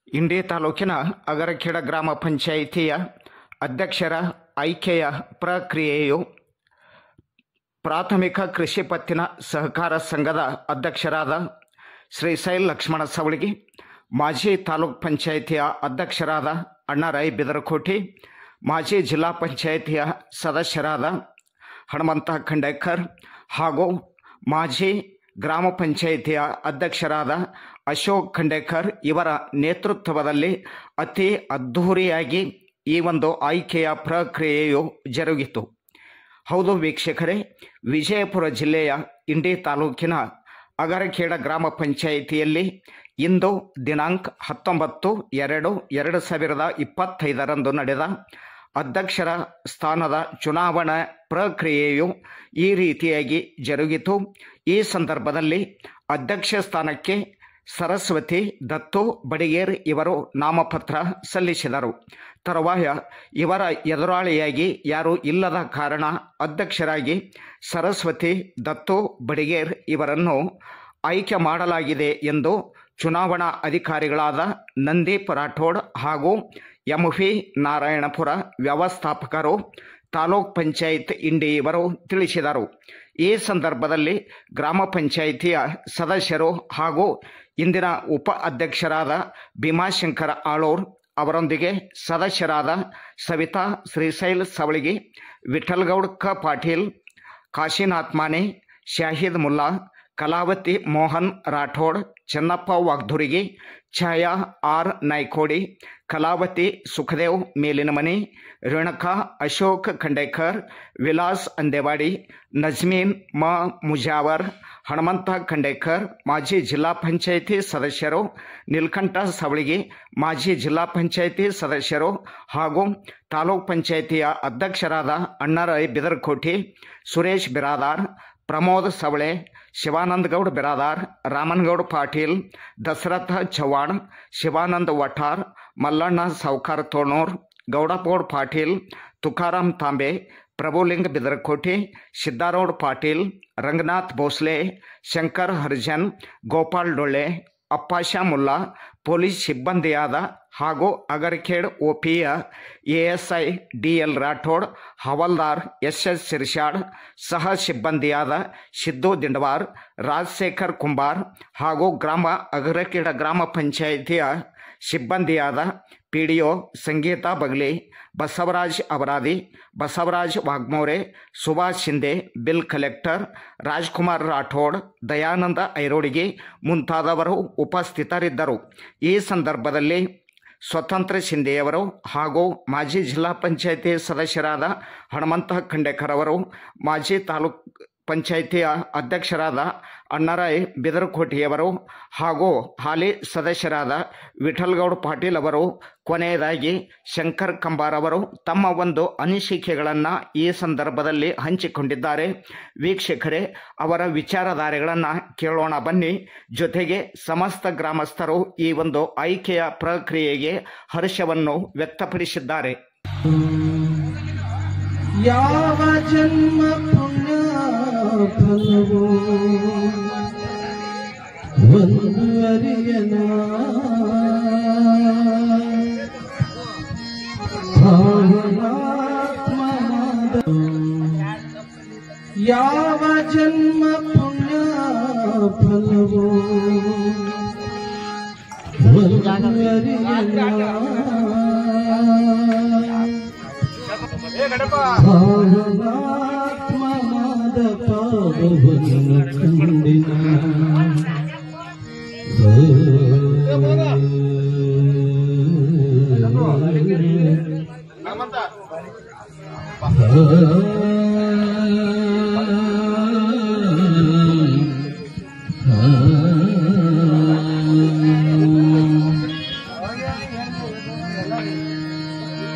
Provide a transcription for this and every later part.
ಇಂಡಿ ತಾಲೂಕಿನ ಅಗರಖೇಡ ಗ್ರಾಮ ಪಂಚಾಯಿತಿಯ ಅಧ್ಯಕ್ಷರ ಆಯ್ಕೆಯ ಪ್ರಕ್ರಿಯೆಯು ಪ್ರಾಥಮಿಕ ಕೃಷಿ ಪತ್ತಿನ ಸಹಕಾರ ಸಂಘದ ಅಧ್ಯಕ್ಷರಾದ ಶ್ರೀಶೈಲ್ ಲಕ್ಷ್ಮಣ ಸವಳಗಿ, ಮಾಜಿ ತಾಲೂಕ್ ಪಂಚಾಯಿತಿಯ ಅಧ್ಯಕ್ಷರಾದ ಅಣ್ಣಾರಾಯ್ ಬಿದರಕೋಟಿ, ಮಾಜಿ ಜಿಲ್ಲಾ ಪಂಚಾಯಿತಿಯ ಸದಸ್ಯರಾದ ಹನುಮಂತ ಖಂಡೇಕರ್ ಹಾಗೂ ಮಾಜಿ ಗ್ರಾಮ ಪಂಚಾಯಿತಿಯ ಅಧ್ಯಕ್ಷರಾದ ಅಶೋಕ್ ಖಂಡೇಕರ್ ಇವರ ನೇತೃತ್ವದಲ್ಲಿ ಅತಿ ಅದ್ಧೂರಿಯಾಗಿ ಈ ಒಂದು ಆಯ್ಕೆಯ ಪ್ರಕ್ರಿಯೆಯು ಜರುಗಿತು. ಹೌದು ವೀಕ್ಷಕರೇ, ವಿಜಯಪುರ ಜಿಲ್ಲೆಯ ಇಂಡಿ ತಾಲೂಕಿನ ಅಗರಖೇಡ ಗ್ರಾಮ ಪಂಚಾಯಿತಿಯಲ್ಲಿ ಇಂದು ದಿನಾಂಕ 19/2/2025 ನಡೆದ ಅಧ್ಯಕ್ಷರ ಸ್ಥಾನದ ಚುನಾವಣಾ ಪ್ರಕ್ರಿಯೆಯು ಈ ರೀತಿಯಾಗಿ ಜರುಗಿತು. ಈ ಸಂದರ್ಭದಲ್ಲಿ ಅಧ್ಯಕ್ಷ ಸ್ಥಾನಕ್ಕೆ ಸರಸ್ವತಿ ದತ್ತು ಬಡಿಗೇರ್ ಇವರು ನಾಮಪತ್ರ ಸಲ್ಲಿಸಿದರು. ತರುವಾಯ ಇವರ ಎದುರಾಳಿಯಾಗಿ ಯಾರೂ ಇಲ್ಲದ ಕಾರಣ ಅಧ್ಯಕ್ಷರಾಗಿ ಸರಸ್ವತಿ ದತ್ತು ಬಡಿಗೇರ್ ಇವರನ್ನು ಆಯ್ಕೆ ಮಾಡಲಾಗಿದೆ ಎಂದು ಚುನಾವಣಾ ಅಧಿಕಾರಿಗಳಾದ ನಂದೀಪ್ ರಾಠೋಡ್ ಹಾಗೂ MV ನಾರಾಯಣಪುರ ವ್ಯವಸ್ಥಾಪಕರು ತಾಲೂಕ್ ಪಂಚಾಯತ್ ಇಂಡಿ ಇವರು ತಿಳಿಸಿದರು. ಈ ಸಂದರ್ಭದಲ್ಲಿ ಗ್ರಾಮ ಪಂಚಾಯಿತಿಯ ಸದಸ್ಯರು ಹಾಗೂ ಇಂದಿನ ಉಪ ಅಧ್ಯಕ್ಷರಾದ ಭೀಮಾಶಂಕರ ಆಳೂರ್ ಅವರೊಂದಿಗೆ ಸದಸ್ಯರಾದ ಸವಿತಾ ಶ್ರೀಶೈಲ್ ಸವಳಗಿ, ವಿಠಲ್ಗೌಡ್ ಕ ಪಾಟೀಲ್, ಕಾಶಿನಾಥ್ ಮಾನೆ, ಶಾಹಿದ್ ಮುಲ್ಲಾ, ಕಲಾವತಿ ಮೋಹನ್ ರಾಠೋಡ್, ಚೆನ್ನಪ್ಪ ವಾಗ್ದುರಿಗಿ, ಛಾಯಾ ಆರ್ ನಾಯ್ಕೋಡಿ, ಕಲಾವತಿ ಸುಖದೇವ್ ಮೇಲಿನಮನಿ, ರೇಣುಕಾ ಅಶೋಕ್ ಖಂಡೇಕರ್, ವಿಲಾಸ್ ಅಂದೇವಾಡಿ, ನಜ್ಮೀನ್ ಮುಜಾವರ್, ಹನುಮಂತ ಖಂಡೇಕರ್, ಮಾಜಿ ಜಿಲ್ಲಾ ಪಂಚಾಯಿತಿ ಸದಸ್ಯರು ನೀಲಕಂಠ ಸವಳಗಿ, ಮಾಜಿ ಜಿಲ್ಲಾ ಪಂಚಾಯಿತಿ ಸದಸ್ಯರು ಹಾಗೂ ತಾಲೂಕ್ ಪಂಚಾಯಿತಿಯ ಅಧ್ಯಕ್ಷರಾದ ಅಣ್ಣಾರಾಯ್ ಬಿದರಕೋಟಿ, ಸುರೇಶ್ ಬಿರಾದಾರ್, ಪ್ರಮೋದ್ ಸವಳೆ, ಶಿವಾನಂದಗೌಡ್ ಬಿರಾದಾರ್, ರಾಮನಗೌಡ್ ಪಾಟೀಲ್, ದಶರಥ ಚವ್ಹಾಣ್, ಶಿವಾನಂದ ವಠಾರ್, ಮಲ್ಲಣ್ಣ ಸಾವ್ಕಾರ್ ತೋಣೂರ್, ಗೌಡಪೌಡ್ ಪಾಟೀಲ್, ತುಕಾರಾಮ್ ತಾಂಬೆ, ಪ್ರಭುಲಿಂಗ ಬಿದರಕೋಟಿ, ಸಿದ್ದಾರೌಡ್ ಪಾಟೀಲ್, ರಂಗನಾಥ್ ಭೋಸ್ಲೆ, ಶಂಕರ್ ಹರಿಜನ್, ಗೋಪಾಲ್ ಡೊಳ್ಳೆ, ಅಪ್ಪಾಶಾ ಮುಲ್ಲಾ, ಪೊಲೀಸ್ ಸಿಬ್ಬಂದಿಯಾದ ಹಾಗೂ ಅಗರಖೇಡ್ OPಯ ASI DL ರಾಠೋಡ್, ಹವಾಲ್ದಾರ್ SS ಸಿರ್ಶಾಡ್, ಸಹ ಸಿಬ್ಬಂದಿಯಾದ ಸಿದ್ದು ದಿಂಡವಾರ್, ರಾಜಶೇಖರ್ ಕುಂಬಾರ್ ಹಾಗೂ ಅಗರಖೇಡ ಗ್ರಾಮ ಪಂಚಾಯಿತಿಯ ಸಿಬ್ಬಂದಿಯಾದ PDO Sangeeta Bagli, Basavaraj Avaradi, Basavaraj Waghmore, Subhash Shinde, bill collector, Rajkumar Rathod, Dayananda Airodigi ಮುಂತಾದವರು ಉಪಸ್ಥಿತರಿದ್ದರು. ಈ ಸಂದರ್ಭದಲ್ಲಿ ಸ್ವತಂತ್ರ ಶಿಂದೆಯವರು ಹಾಗೂ ಮಾಜಿ ಜಿಲ್ಲಾ ಪಂಚಾಯಿತಿ ಸದಸ್ಯರಾದ ಹನುಮಂತ ಖಂಡೇಕರ್ ಅವರು, ಮಾಜಿ ತಾಲೂಕ್ ಪಂಚಾಯಿತಿಯ ಅಧ್ಯಕ್ಷರಾದ ಅಣ್ಣಾರಾಯ್ ಬಿದರಕೋಟಿಯವರು ಹಾಗೂ ಹಾಲಿ ಸದಸ್ಯರಾದ ವಿಠಲ್ಗೌಡ್ ಪಾಟೀಲ್ ಅವರು, ಕೊನೆಯದಾಗಿ ಶಂಕರ್ ಕಂಬಾರ್ ಅವರು ತಮ್ಮ ಒಂದು ಅನಿಸಿಕೆಗಳನ್ನು ಈ ಸಂದರ್ಭದಲ್ಲಿ ಹಂಚಿಕೊಂಡಿದ್ದಾರೆ. ವೀಕ್ಷಕರೇ, ಅವರ ವಿಚಾರಧಾರೆಗಳನ್ನು ಕೇಳೋಣ ಬನ್ನಿ. ಜೊತೆಗೆ ಸಮಸ್ತ ಗ್ರಾಮಸ್ಥರು ಈ ಒಂದು ಆಯ್ಕೆಯ ಪ್ರಕ್ರಿಯೆಗೆ ಹರ್ಷವನ್ನು ವ್ಯಕ್ತಪಡಿಸಿದ್ದಾರೆ. ಯಾವ ಜನ್ಮ ಪುಣ್ಯ ಫಲವೋ ಒಂದು ಅರಿಯನ, ಯಾವ ಜನ್ಮ ಪುಣ್ಯ ಫಲವೋ ಒಂದು ಅರಿಯನ, ಭಾವನಾತ್ಮನಾದ ಪಾದವನ್ನು ಕಂಡಿನ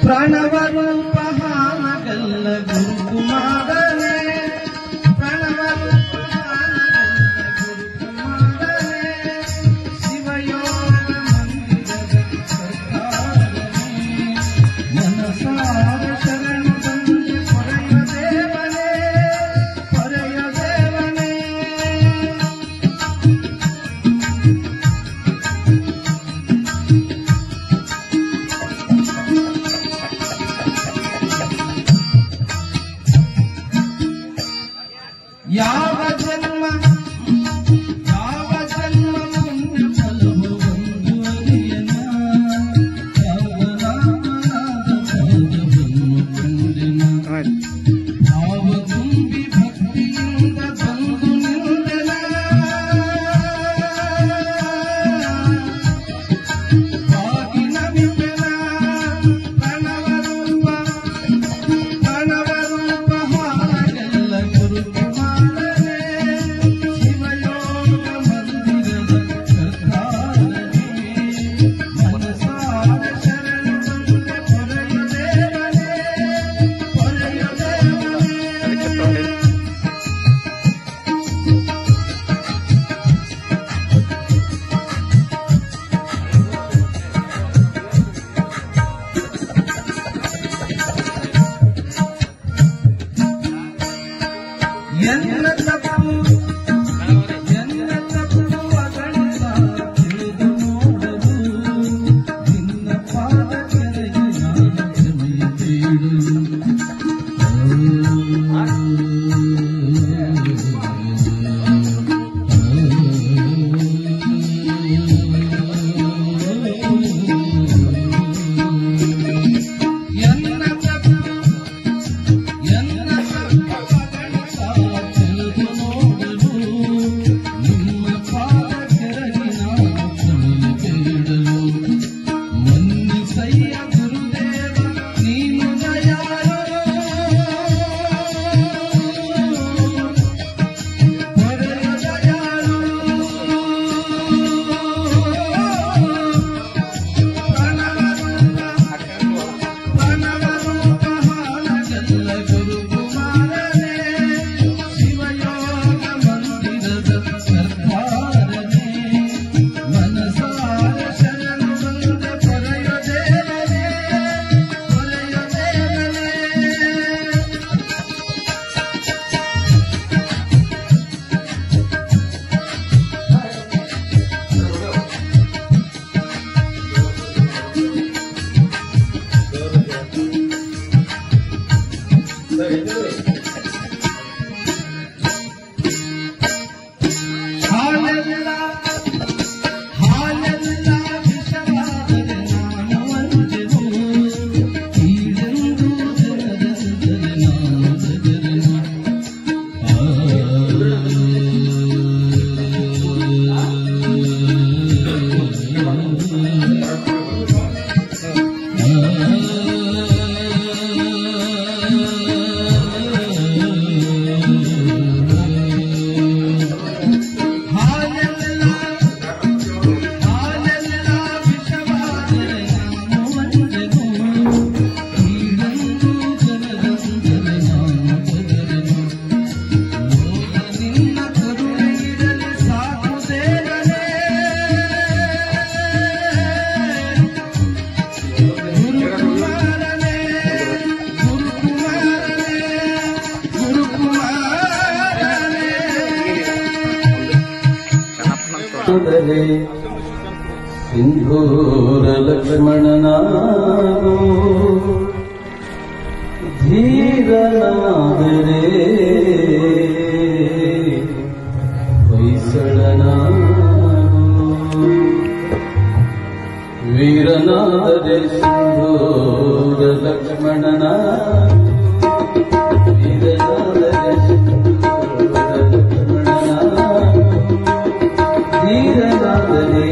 ಪ್ರಣವರೂಪ ಹಾನಗಲ್ಲ ಗುರುಕುಮಾರನೇ, ಪ್ರಣವರೂಪ ಹಾನಗಲ್ಲ ಗುರುಕುಮಾರನೇ, ಶಿವಯೋಗ ಮಂದಿರದ ಸರ್ಕಾರನೇ, ಮನಸಾರ ಶರಣು ಬಂದು ಪೊರೆಯ ದೇವನೇ, ಪೊರೆಯ ದೇವನೇ. ಸಿಂಧೂರ ಲಕ್ಷ್ಮಣನಾನು ಧೀರನಾದರೆ ಹೊಯ್ಸಳನಾನು ವೀರನಾದರೆ ಸಿಂಧೂರ ಲಕ್ಷ್ಮಣನಾನು ವೀರನಾದರೆ ಸಿಂಧೂರ ಲಕ್ಷ್ಮಣನಾನು ಧೀರನಾದರೆ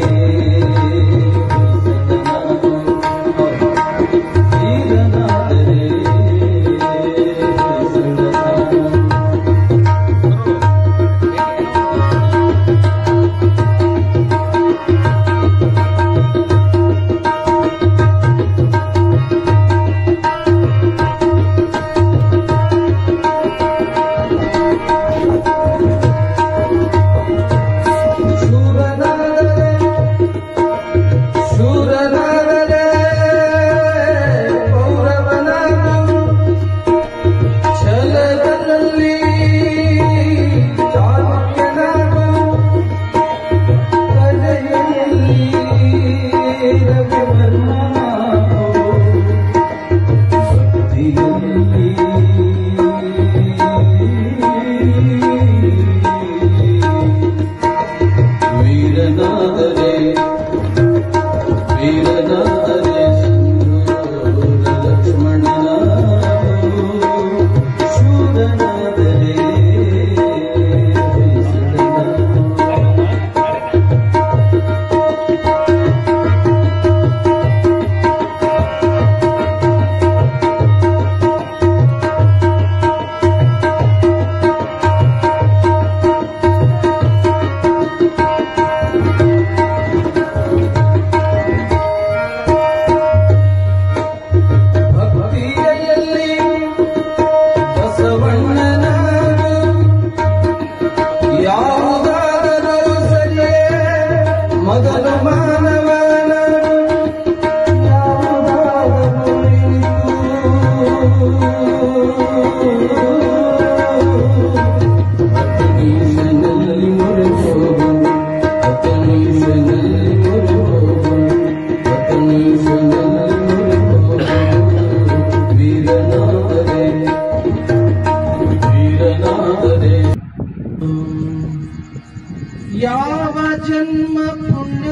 ಯಾವ ಜನ್ಮ ಪುಣ್ಯ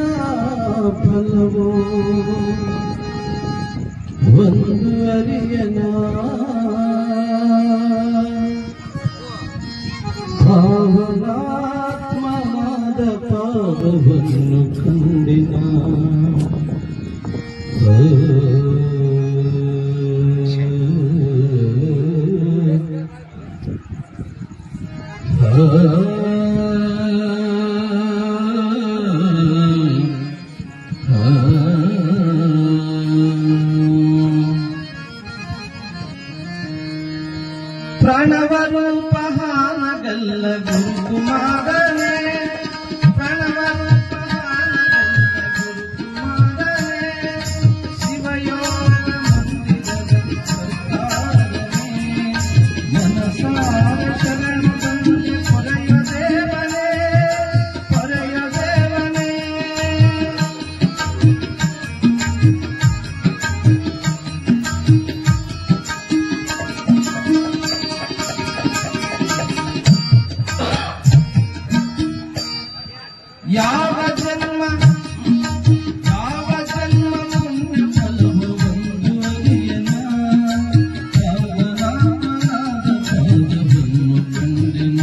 ಫಲವೋ ಒಂದು ಅರಿಯನ ಭಾವನಾತ್ಮನಾದ ಪಾದವನ್ನು ಕಂಡಿನ ಪ್ರಣವರೂಪ ಹಾನಗಲ್ಲ ಗುರುಕುಮಾರನೇ ಪ್ರಣವರೂಪ ಹಾನಗಲ್ಲ ಗುರುಕುಮಾರನೇ ಶಿವಯೋಗ ಮಂದಿರದ ಸರ್ಕಾರನೇ ಮನಸಾರ ಶರಣು ತಂದೆ ಪೊರೆಯ ದೇವನೇ ಪೊರೆಯ ದೇವನೇ ಯಾವ ಜನ್ಮ ಪುಣ್ಯ ಫಲವೋ ಒಂದು ಅರಿಯನ ಭಾವನಾತ್ಮನಾದ ಪಾದವನ್ನು ಕಂಡೆನ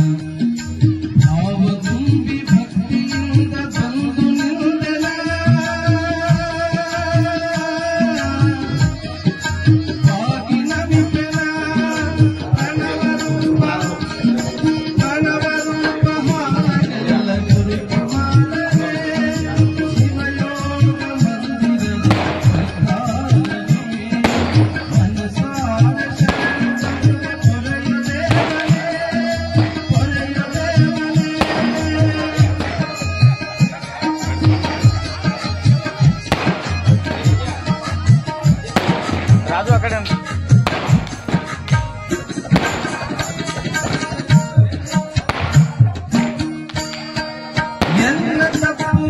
ಭಾವ ತುಂಬಿ ಭಕ್ತಿಯಿಂದ ಬಂದು ನಿಂದೆನ ಬಾಗಿನ ವಿಪೆನ ಪ್ರಣವರೂಪ ಹಾನಗಲ್ಲ ಗುರುಕುಮಾರನೇ ಶಿವಯೋಗ ಮಂದಿರದ ಸರ್ಕಾರನೇ ಮನಸಾರ ಶರಣು ತಂದೆ ಪೊರೆಯ ದೇವನೇ ಪೊರೆಯ ದೇವನೇ ರಾಜು ಆ ಕಡೆ ಎಲ್ಲ ತಪ್ಪು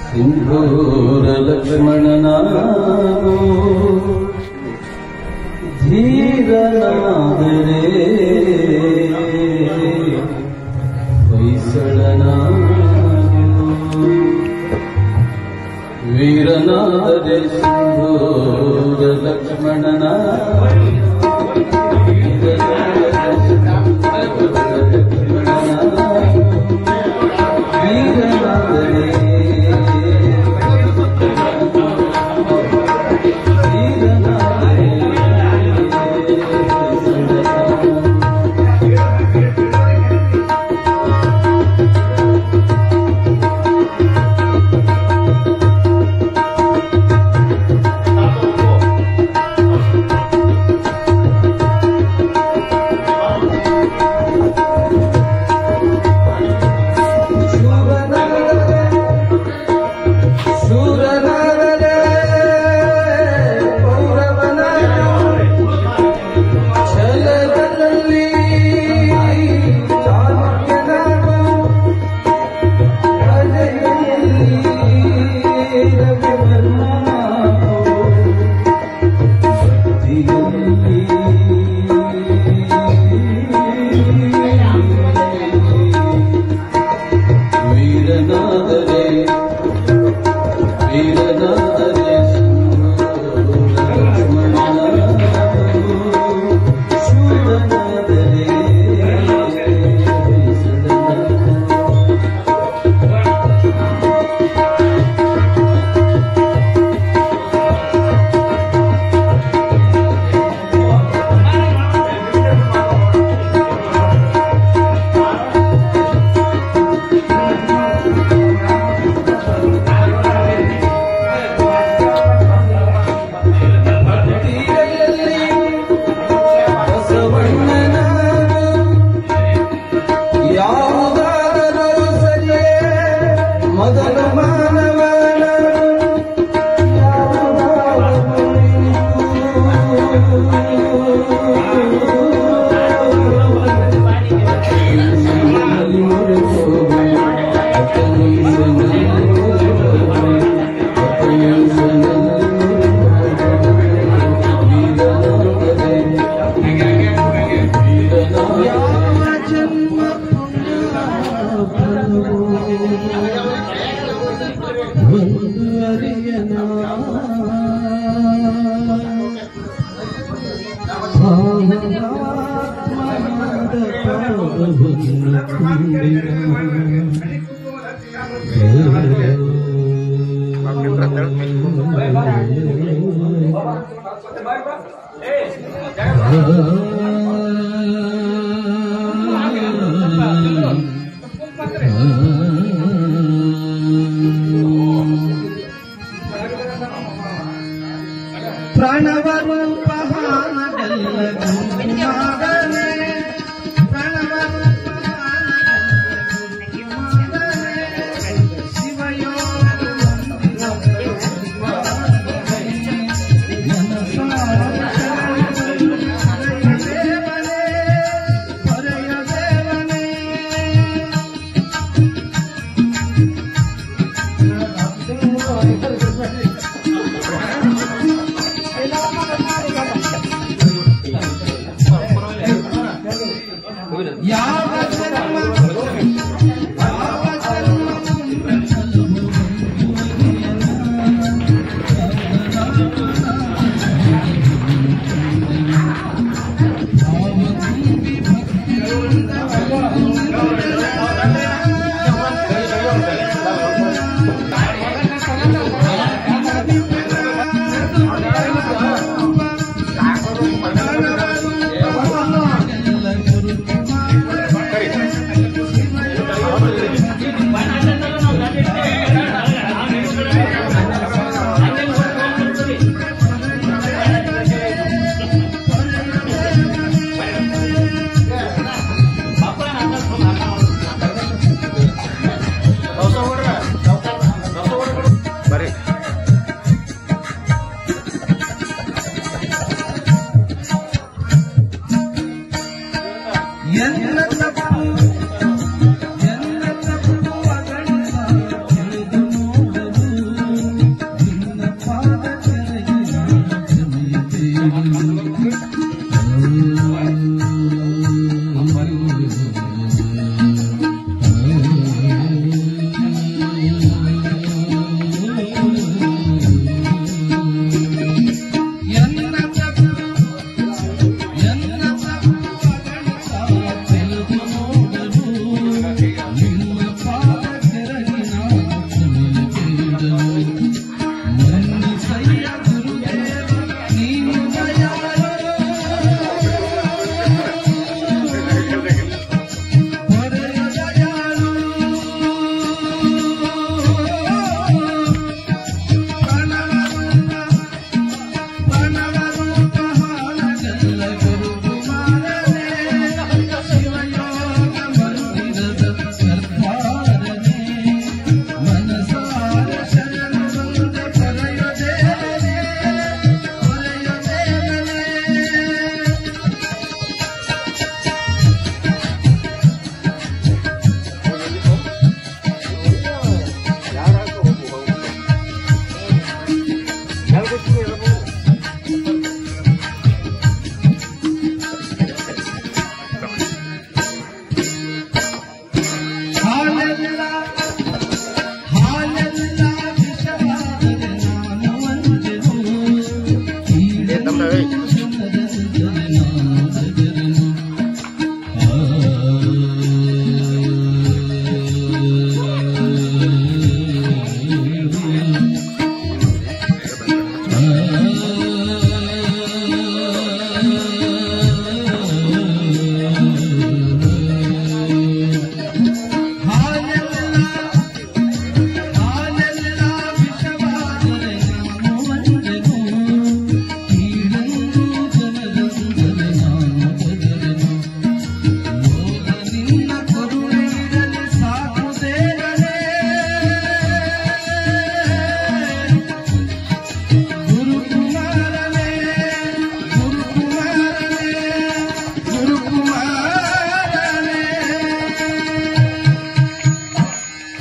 ಸಿಂಧೂರ ಲಕ್ಷ್ಮಣನ ಧೀರನಾದರೆ ಹೊಯ್ಸಳನ ವೀರನಾದರೆ ಸಿಂಧೂರ ಲಕ್ಷ್ಮಣನ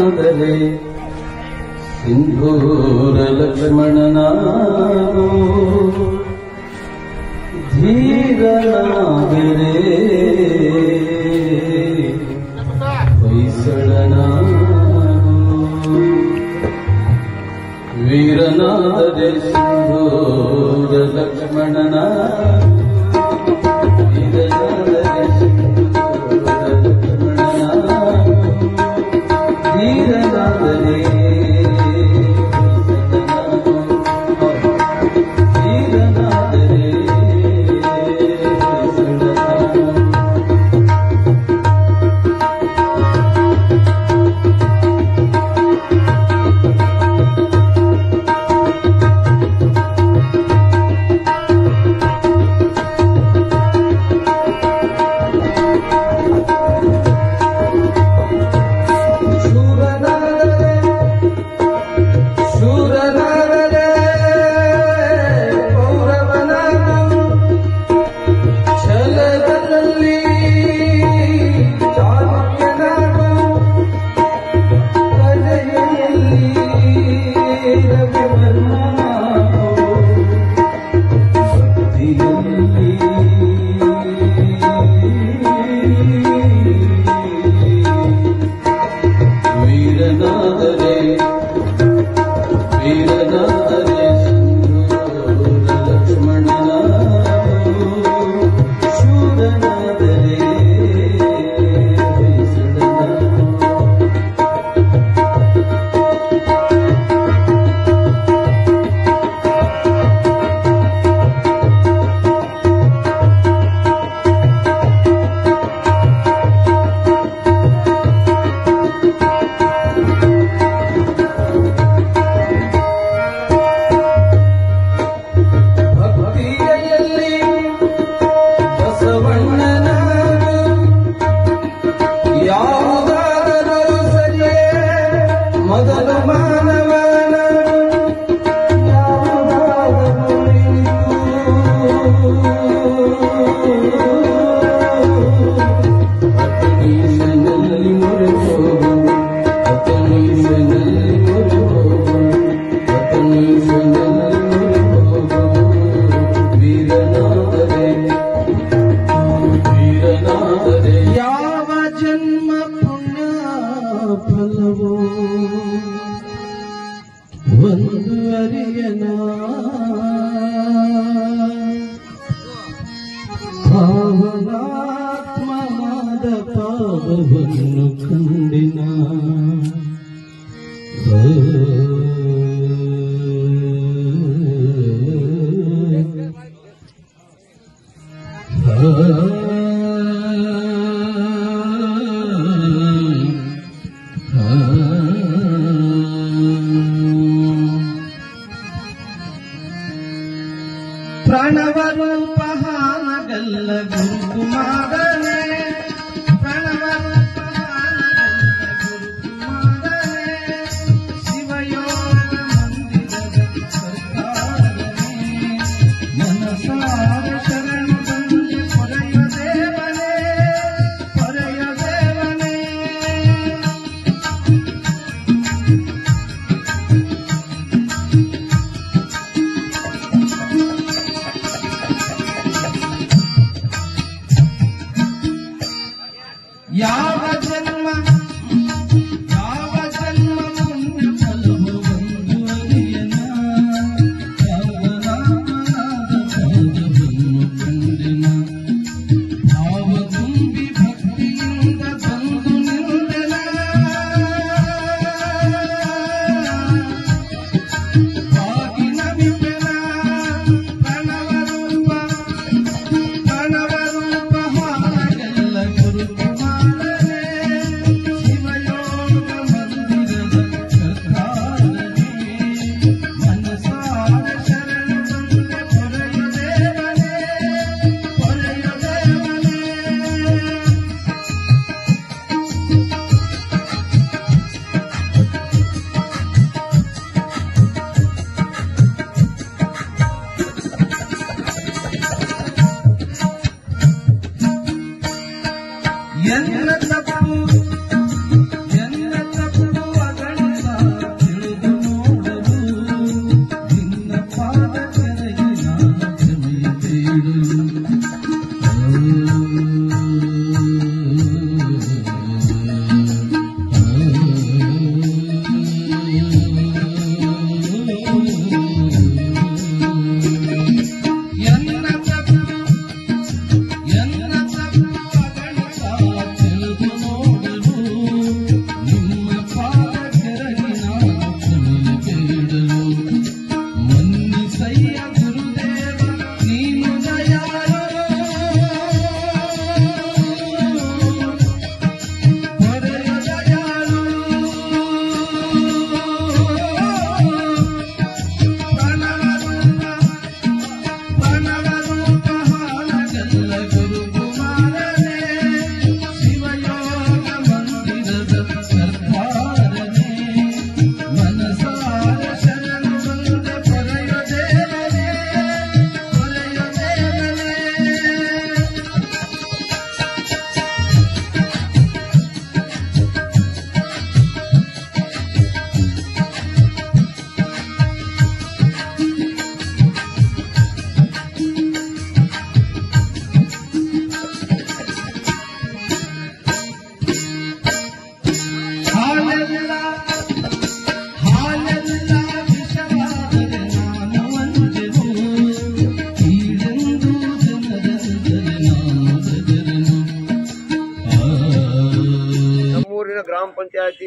ವೀರನಾದರೆ ಸಿಂಧೂರ ಲಕ್ಷ್ಮಣನಾಗು ಧೀರನಾದರೆ ಹೊಯ್ಸಳನಾಗು ವೀರನಾದರೆ ಸಿಂಧೂರ ಲಕ್ಷ್ಮಣನಾಗು ವೀರನಾದರೆ ಸಿಂಧೂರ ಲಕ್ಷ್ಮಣನಾಗು ಧೀರನಾದರೆ ಭಾವನಾತ್ಮವಾದ ಪಾಪವನ್ನು ಕಂಡಿನ ಪ್ರಣವರೂಪ ಹಾನಗಲ್ಲ ಗುರುಕುಮಾರನೇ ಪ್ರಣವರೂಪ ಹಾನಗಲ್ಲ ಗುರುಕುಮಾರನೇ ಶಿವಯೋಗ ಮಂದಿರದ ಸರ್ಕಾರನೇ ಮನಸಾರ ಶರಣು ಬಂದು ಪೊರೆಯ ದೇವನೇ ಪೊರೆಯ ದೇವನೇ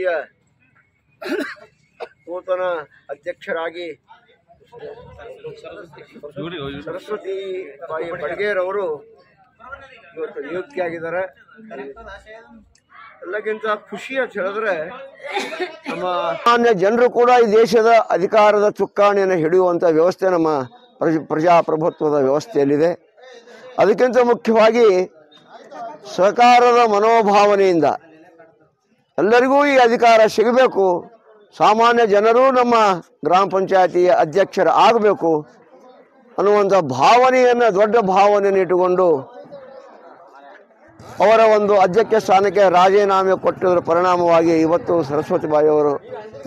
ಸಮಿತಿಯ ನೂತನ ಅಧ್ಯಕ್ಷರಾಗಿ ಸರಸ್ವತಿ ಬಾಯಿ ಬಡಗೇರವರು ಇವತ್ತು ನಿಯುಕ್ತಿಯಾಗಿದ್ದಾರೆ. ಎಲ್ಲಕ್ಕಿಂತ ಖುಷಿ ಅಂತ ಹೇಳಿದ್ರೆ ನಮ್ಮ ಸಾಮಾನ್ಯ ಜನರು ಕೂಡ ಈ ದೇಶದ ಅಧಿಕಾರದ ಚುಕ್ಕಾಣಿಯನ್ನು ಹಿಡಿಯುವಂಥ ವ್ಯವಸ್ಥೆ ನಮ್ಮ ಪ್ರಜಾಪ್ರಭುತ್ವದ ವ್ಯವಸ್ಥೆಯಲ್ಲಿದೆ. ಅದಕ್ಕಿಂತ ಮುಖ್ಯವಾಗಿ ಸಹಕಾರದ ಮನೋಭಾವನೆಯಿಂದ ಎಲ್ಲರಿಗೂ ಈ ಅಧಿಕಾರ ಸಿಗಬೇಕು, ಸಾಮಾನ್ಯ ಜನರು ನಮ್ಮ ಗ್ರಾಮ ಪಂಚಾಯತಿಯ ಅಧ್ಯಕ್ಷರ ಆಗಬೇಕು ಅನ್ನುವಂಥ ಭಾವನೆಯನ್ನು, ದೊಡ್ಡ ಭಾವನೆಯನ್ನು ಇಟ್ಟುಕೊಂಡು ಅವರ ಒಂದು ಅಧ್ಯಕ್ಷ ಸ್ಥಾನಕ್ಕೆ ರಾಜೀನಾಮೆ ಕೊಟ್ಟಿದ್ದರ ಪರಿಣಾಮವಾಗಿ ಇವತ್ತು ಸರಸ್ವತಿ ಬಾಯಿಯವರು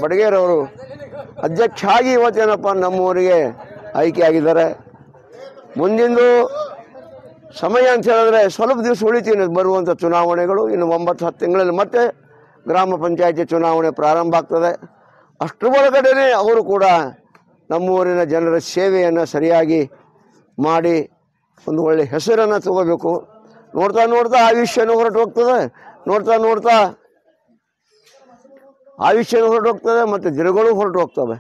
ಬಡಗೇರವರು ಅಧ್ಯಕ್ಷ ಆಗಿ ಇವತ್ತೇನಪ್ಪ ನಮ್ಮೂರಿಗೆ ಆಯ್ಕೆಯಾಗಿದ್ದಾರೆ. ಮುಂದಿಂದು ಸಮಯ ಅಂತ ಹೇಳಿದ್ರೆ ಸ್ವಲ್ಪ ದಿವಸ ಉಳಿತೀನಿ, ಬರುವಂಥ ಚುನಾವಣೆಗಳು ಇನ್ನು 9-10 ತಿಂಗಳಲ್ಲಿ ಮತ್ತೆ ಗ್ರಾಮ ಪಂಚಾಯತಿ ಚುನಾವಣೆ ಪ್ರಾರಂಭ ಆಗ್ತದೆ. ಅಷ್ಟರ ಒಳಗಡೆ ಅವರು ಕೂಡ ನಮ್ಮೂರಿನ ಜನರ ಸೇವೆಯನ್ನು ಸರಿಯಾಗಿ ಮಾಡಿ ಒಂದು ಒಳ್ಳೆಯ ಹೆಸರನ್ನು ತಗೋಬೇಕು. ನೋಡ್ತಾ ನೋಡ್ತಾ ಆಯುಷ್ಯನೂ ಹೊರಟು ಹೋಗ್ತದೆ, ನೋಡ್ತಾ ನೋಡ್ತಾ ಆಯುಷ್ಯನೂ ಹೊರಟು ಹೋಗ್ತದೆ ಮತ್ತು ದಿನಗಳು ಹೊರಟು ಹೋಗ್ತವೆ.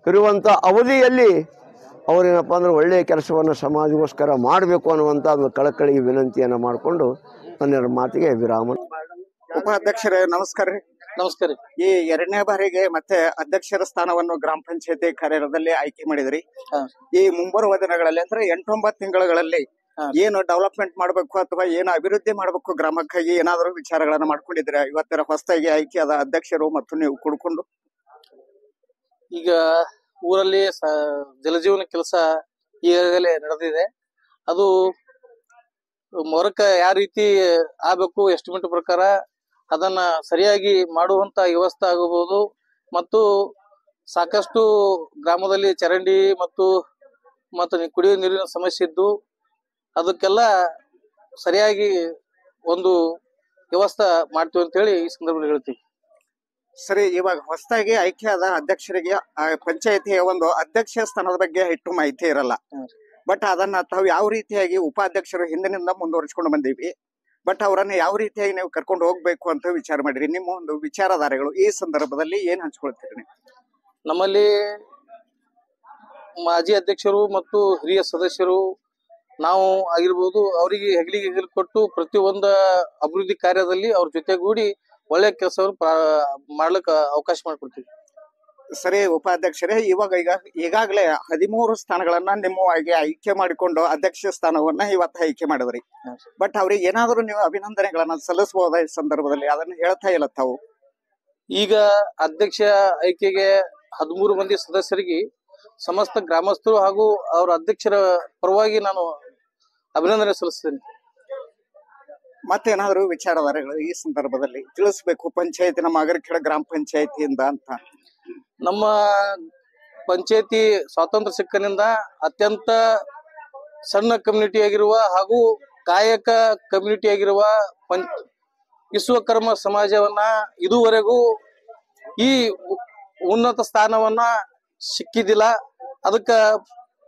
ಇರುವಂಥ ಅವಧಿಯಲ್ಲಿ ಅವರೇನಪ್ಪ ಅಂದ್ರೆ ಒಳ್ಳೆಯ ಕೆಲಸವನ್ನು ಸಮಾಜಗೋಸ್ಕರ ಮಾಡಬೇಕು ಅನ್ನುವಂಥ ಒಂದು ಕಳಕಳಿ ವಿನಂತಿಯನ್ನು ಮಾಡಿಕೊಂಡು ನನ್ನ ಮಾತಿಗೆ ವಿರಾಮ. ಉಪಾಧ್ಯಕ್ಷರೇ ನಮಸ್ಕಾರ ರೀ. ನಮಸ್ಕಾರ. ಈ 2ನೇ ಬಾರಿಗೆ ಮತ್ತೆ ಅಧ್ಯಕ್ಷರ ಸ್ಥಾನವನ್ನು ಗ್ರಾಮ ಪಂಚಾಯತಿ ಕಾರ್ಯಾಲಯದಲ್ಲಿ ಆಯ್ಕೆ ಮಾಡಿದ್ರಿ. ಈ ಮುಂಬರುವ ದಿನಗಳಲ್ಲಿ ಅಂದ್ರೆ 8-9 ತಿಂಗಳಲ್ಲಿ ಏನು ಡೆವಲಪ್ಮೆಂಟ್ ಮಾಡಬೇಕು ಅಥವಾ ಏನು ಅಭಿವೃದ್ಧಿ ಮಾಡಬೇಕು ಗ್ರಾಮಕ್ಕಾಗಿ ಏನಾದರೂ ವಿಚಾರಗಳನ್ನ ಮಾಡ್ಕೊಂಡಿದ್ರೆ ಇವತ್ತರ ಹೊಸದಾಗಿ ಆಯ್ಕೆಯಾದ ಅಧ್ಯಕ್ಷರು ಮತ್ತು ನೀವು ಕುಡ್ಕೊಂಡು? ಈಗ ಊರಲ್ಲಿ ಜಲಜೀವನ ಕೆಲಸ ಈಗಾಗಲೇ ನಡೆದಿದೆ. ಅದು ಮೊರಕ ಯಾವ ರೀತಿ ಆಗ್ಬೇಕು, ಎಸ್ಟಿಮೇಟ್ ಪ್ರಕಾರ ಅದನ್ನ ಸರಿಯಾಗಿ ಮಾಡುವಂತ ವ್ಯವಸ್ಥೆ ಆಗಬಹುದು. ಮತ್ತು ಸಾಕಷ್ಟು ಗ್ರಾಮದಲ್ಲಿ ಚರಂಡಿ ಮತ್ತು ಕುಡಿಯುವ ನೀರಿನ ಸಮಸ್ಯೆ ಇದ್ದು ಅದಕ್ಕೆಲ್ಲ ಸರಿಯಾಗಿ ಒಂದು ವ್ಯವಸ್ಥೆ ಮಾಡ್ತೀವಿ ಅಂತ ಹೇಳಿ ಈ ಸಂದರ್ಭದಲ್ಲಿ ಹೇಳ್ತೀವಿ. ಸರಿ, ಇವಾಗ ಹೊಸದಾಗಿ ಆಯ್ಕೆಯಾದ ಅಧ್ಯಕ್ಷರಿಗೆ ಪಂಚಾಯತಿಯ ಒಂದು ಅಧ್ಯಕ್ಷ ಸ್ಥಾನದ ಬಗ್ಗೆ ಹೆಚ್ಚು ಮಾಹಿತಿ ಇರಲ್ಲ. ಬಟ್ ಅದನ್ನ ತಾವು ಯಾವ ರೀತಿಯಾಗಿ ಉಪಾಧ್ಯಕ್ಷರು ಹಿಂದಿನಿಂದ ಮುಂದುವರಿಸಿಕೊಂಡು ಬಂದೀವಿ, ಬಟ್ ಅವರನ್ನ ಯಾವ ರೀತಿಯಾಗಿ ನೀವು ಕರ್ಕೊಂಡು ಹೋಗ್ಬೇಕು ಅಂತ ವಿಚಾರ ಮಾಡಿರಿ. ನಿಮ್ಮ ಒಂದು ವಿಚಾರಧಾರೆಗಳು ಈ ಸಂದರ್ಭದಲ್ಲಿ ಏನ್ ಹಂಚ್ಕೊಳ್ತೀರಿ ನೀವು? ನಮ್ಮಲ್ಲಿ ಮಾಜಿ ಅಧ್ಯಕ್ಷರು ಮತ್ತು ಹಿರಿಯ ಸದಸ್ಯರು ನಾವು ಆಗಿರ್ಬೋದು, ಅವರಿಗೆ ಹೆಗಲಿಗೆ ಕೊಟ್ಟು ಪ್ರತಿಯೊಂದು ಅಭಿವೃದ್ಧಿ ಕಾರ್ಯದಲ್ಲಿ ಅವ್ರ ಜೊತೆಗೂಡಿ ಒಳ್ಳೆ ಕೆಲಸವನ್ನು ಮಾಡ್ಲಿಕ್ಕೆ ಅವಕಾಶ ಮಾಡಿಕೊಡ್ತೀವಿ. ಸರಿ ಉಪಾಧ್ಯಕ್ಷರೇ, ಈಗಾಗಲೇ 13 ಸ್ಥಾನಗಳನ್ನ ನಿಮ್ಮವಾಗಿ ಆಯ್ಕೆ ಮಾಡಿಕೊಂಡು ಅಧ್ಯಕ್ಷ ಸ್ಥಾನವನ್ನ ಇವತ್ತು ಆಯ್ಕೆ ಮಾಡಿದ್ರಿ. ಬಟ್ ಅವ್ರಿಗೆ ಏನಾದ್ರು ನೀವು ಅಭಿನಂದನೆಗಳನ್ನ ಸಲ್ಲಿಸಬಹುದ ಈ ಸಂದರ್ಭದಲ್ಲಿ? ಅದನ್ನ ಹೇಳ್ತಾ ಇಲ್ಲ ತಾವು. ಈಗ ಅಧ್ಯಕ್ಷ ಆಯ್ಕೆಗೆ 13 ಮಂದಿ ಸದಸ್ಯರಿಗೆ ಸಮಸ್ತ ಗ್ರಾಮಸ್ಥರು ಹಾಗೂ ಅವರ ಅಧ್ಯಕ್ಷರ ಪರವಾಗಿ ನಾನು ಅಭಿನಂದನೆ ಸಲ್ಲಿಸ್ತೇನೆ. ಮತ್ತೇನಾದ್ರು ವಿಚಾರಧಾರೆಗಳು ಈ ಸಂದರ್ಭದಲ್ಲಿ ತಿಳಿಸ್ಬೇಕು ಪಂಚಾಯತಿ, ನಮ್ಮ ಅಗರಖೇಡ ಗ್ರಾಮ ಪಂಚಾಯತಿಯಿಂದ ಅಂತ? ನಮ್ಮ ಪಂಚಾಯತಿ ಸ್ವಾತಂತ್ರ್ಯ ಸಿಕ್ಕನಿಂದ ಅತ್ಯಂತ ಸಣ್ಣ ಕಮ್ಯುನಿಟಿ ಆಗಿರುವ ಹಾಗೂ ಕಾಯಕ ಕಮ್ಯುನಿಟಿ ಆಗಿರುವ ವಿಶ್ವಕರ್ಮ ಸಮಾಜವನ್ನ ಇದುವರೆಗೂ ಈ ಉನ್ನತ ಸ್ಥಾನವನ್ನ ಸಿಕ್ಕಿದಿಲ್ಲ. ಅದಕ್ಕ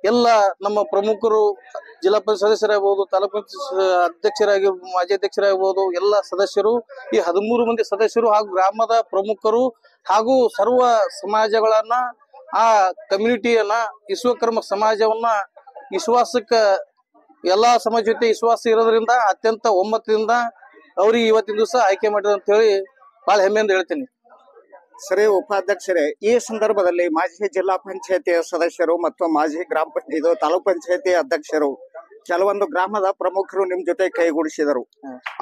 ಎಲ್ಲ ನಮ್ಮ ಪ್ರಮುಖರು, ಜಿಲ್ಲಾ ಪಂಚಾಯತ್ ಸದಸ್ಯರಾಗಬಹುದು, ತಾಲೂಕು ಪಂಚಾಯತ್ ಅಧ್ಯಕ್ಷರಾಗಿರ್ಬೋದು, ಮಾಜಿ ಅಧ್ಯಕ್ಷರಾಗಬಹುದು, ಎಲ್ಲ ಸದಸ್ಯರು, ಈ 13 ಮಂದಿ ಸದಸ್ಯರು ಹಾಗೂ ಗ್ರಾಮದ ಪ್ರಮುಖರು ಹಾಗೂ ಸರ್ವ ಸಮಾಜಗಳನ್ನ, ಆ ಕಮ್ಯುನಿಟಿಯನ್ನ, ವಿಶ್ವಕರ್ಮ ಸಮಾಜವನ್ನ ವಿಶ್ವಾಸಕ್ಕ ಎಲ್ಲಾ ಸಮಾಜ ಜೊತೆ ವಿಶ್ವಾಸ ಇರೋದ್ರಿಂದ ಅತ್ಯಂತ ಒಮ್ಮತದಿಂದ ಅವ್ರಿಗೆ ಇವತ್ತಿನ ದಿವಸ ಆಯ್ಕೆ ಮಾಡಿದ ಅಂತ ಹೇಳಿ ಬಹಳ ಹೆಮ್ಮೆಯಿಂದ ಹೇಳ್ತೀನಿ. ಸರಿ ಉಪಾಧ್ಯಕ್ಷರೇ, ಈ ಸಂದರ್ಭದಲ್ಲಿ ಮಾಜಿ ಜಿಲ್ಲಾ ಪಂಚಾಯತಿ ಸದಸ್ಯರು ಮತ್ತು ಮಾಜಿ ತಾಲೂಕ್ ಪಂಚಾಯತಿ ಅಧ್ಯಕ್ಷರು, ಕೆಲವೊಂದು ಗ್ರಾಮದ ಪ್ರಮುಖರು ನಿಮ್ ಜೊತೆ ಕೈಗೂಡಿಸಿದರು.